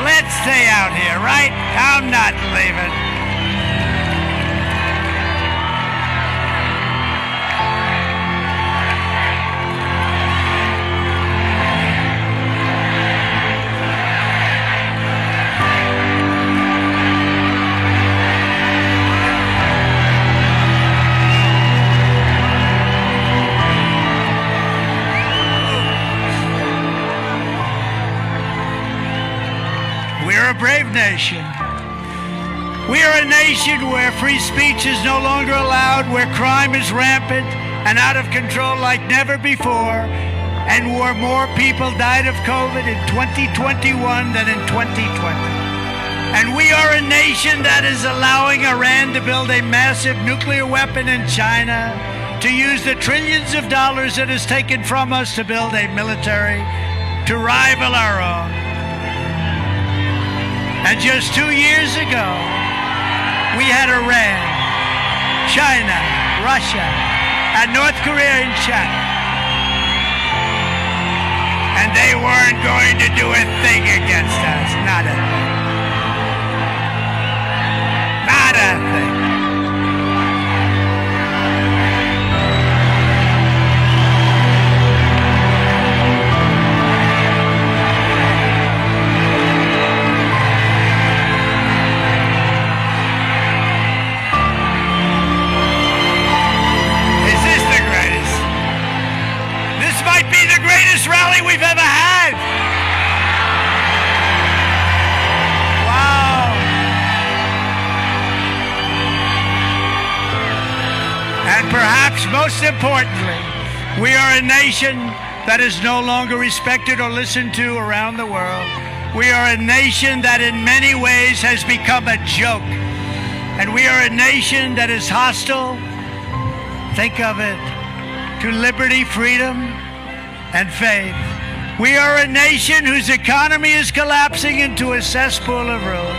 Let's stay out here, right? I'm not leaving. We're a brave nation. We are a nation where free speech is no longer allowed, where crime is rampant and out of control like never before, and where more people died of COVID in 2021 than in 2020. And we are a nation that is allowing Iran to build a massive nuclear weapon in China, to use the trillions of dollars it has taken from us to build a military to rival our own. And just 2 years ago, we had Iran, China, Russia, and North Korea in check. And they weren't going to do a thing against us. Not a thing. Not a thing. Rally we've ever had. Wow. And perhaps most importantly, we are a nation that is no longer respected or listened to around the world. We are a nation that in many ways has become a joke. And we are a nation that is hostile, think of it, to liberty, freedom, and faith. We are a nation whose economy is collapsing into a cesspool of ruin,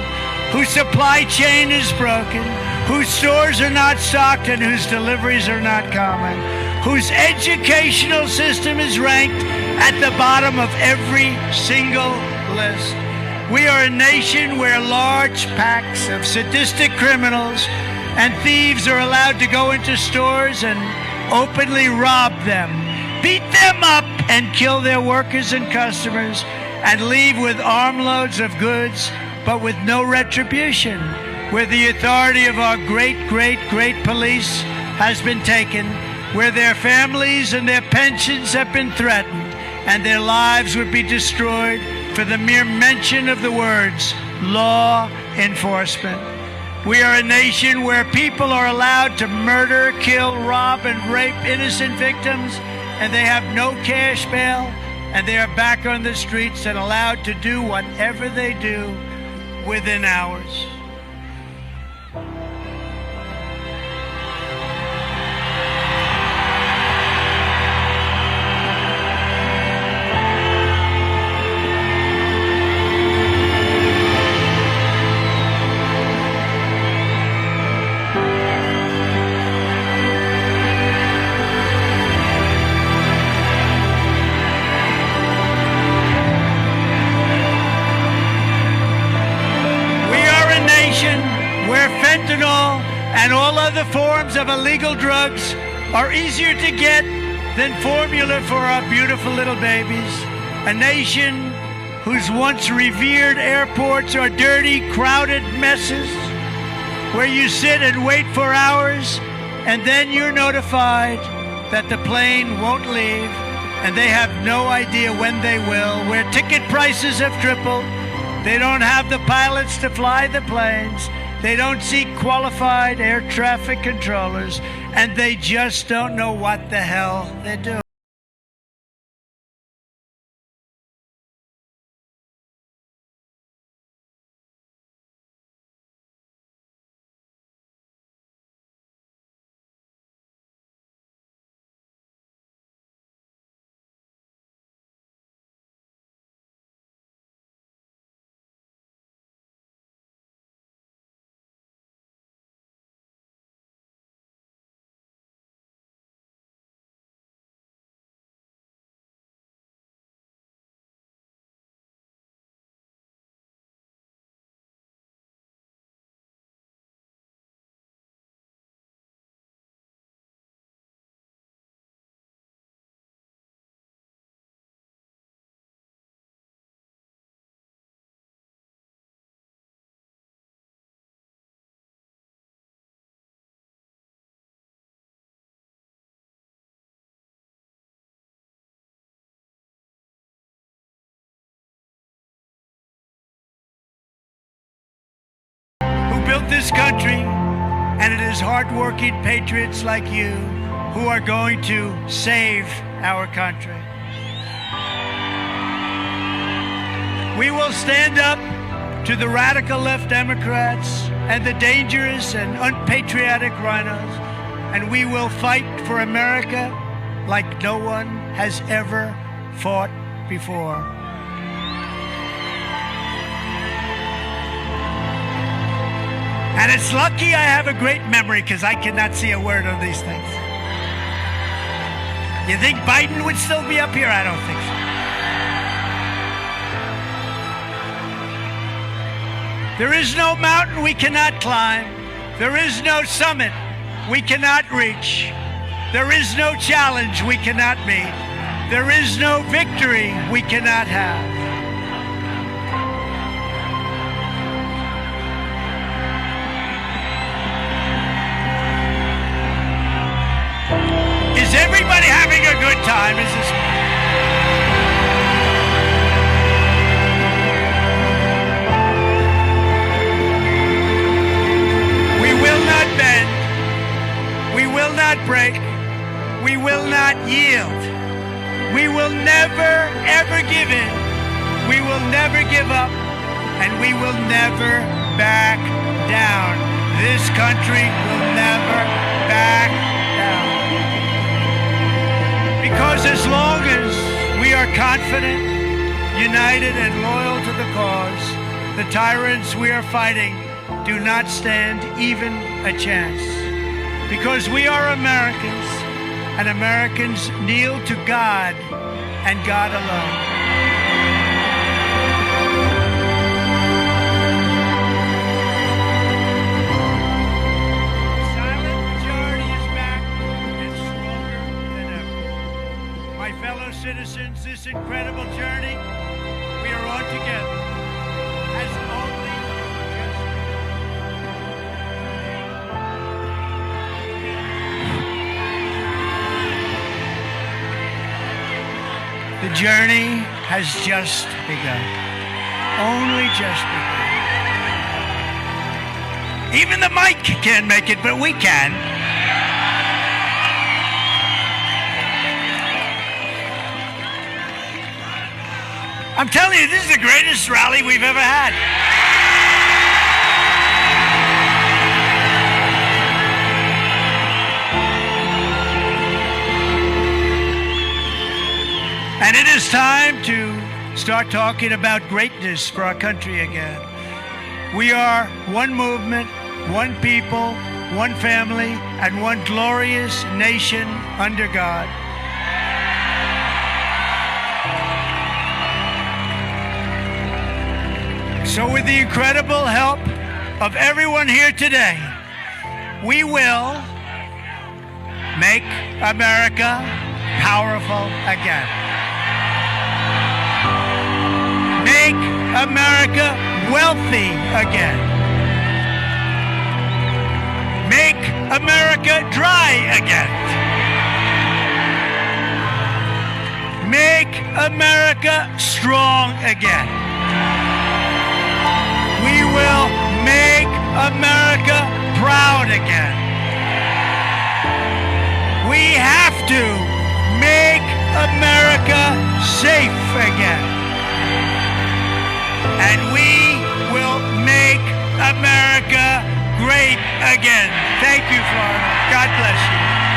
whose supply chain is broken, whose stores are not stocked and whose deliveries are not common, whose educational system is ranked at the bottom of every single list. We are a nation where large packs of sadistic criminals and thieves are allowed to go into stores and openly rob them, beat them up, and kill their workers and customers, and leave with armloads of goods, but with no retribution, where the authority of our great police has been taken, where their families and their pensions have been threatened, and their lives would be destroyed for the mere mention of the words law enforcement. We are a nation where people are allowed to murder, kill, rob, and rape innocent victims, and they have no cash bail, and they are back on the streets and allowed to do whatever they do within hours. kilograms of illegal drugs are easier to get than formula for our beautiful little babies. A nation whose once revered airports are dirty, crowded messes where you sit and wait for hours and then you're notified that the plane won't leave and they have no idea when they will, where ticket prices have tripled. They don't have the pilots to fly the planes. They don't see qualified air traffic controllers, and they just don't know what the hell they're doing. Built this country, and it is hardworking patriots like you who are going to save our country. We will stand up to the radical left Democrats and the dangerous and unpatriotic rhinos, and we will fight for America like no one has ever fought before. And it's lucky I have a great memory because I cannot see a word on these things. You think Biden would still be up here? I don't think so. There is no mountain we cannot climb. There is no summit we cannot reach. There is no challenge we cannot meet. There is no victory we cannot have. Is everybody having a good time? Is this? We will not bend. We will not break. We will not yield. We will never, ever give in. We will never give up. And we will never back down. This country will never back down. Because as long as we are confident, united, and loyal to the cause, the tyrants we are fighting do not stand even a chance. Because we are Americans, and Americans kneel to God and God alone. Citizens, this incredible journey we are on together has only just begun. The journey has just begun. Only just begun. Even the mic can't make it, but we can. I'm telling you, this is the greatest rally we've ever had. And it is time to start talking about greatness for our country again. We are one movement, one people, one family, and one glorious nation under God. So with the incredible help of everyone here today, we will Make America powerful again. Make America wealthy again. Make America dry again. Make America strong again. We will make America proud again. We have to make America safe again. And we will make America great again. Thank you, Florida. God bless you.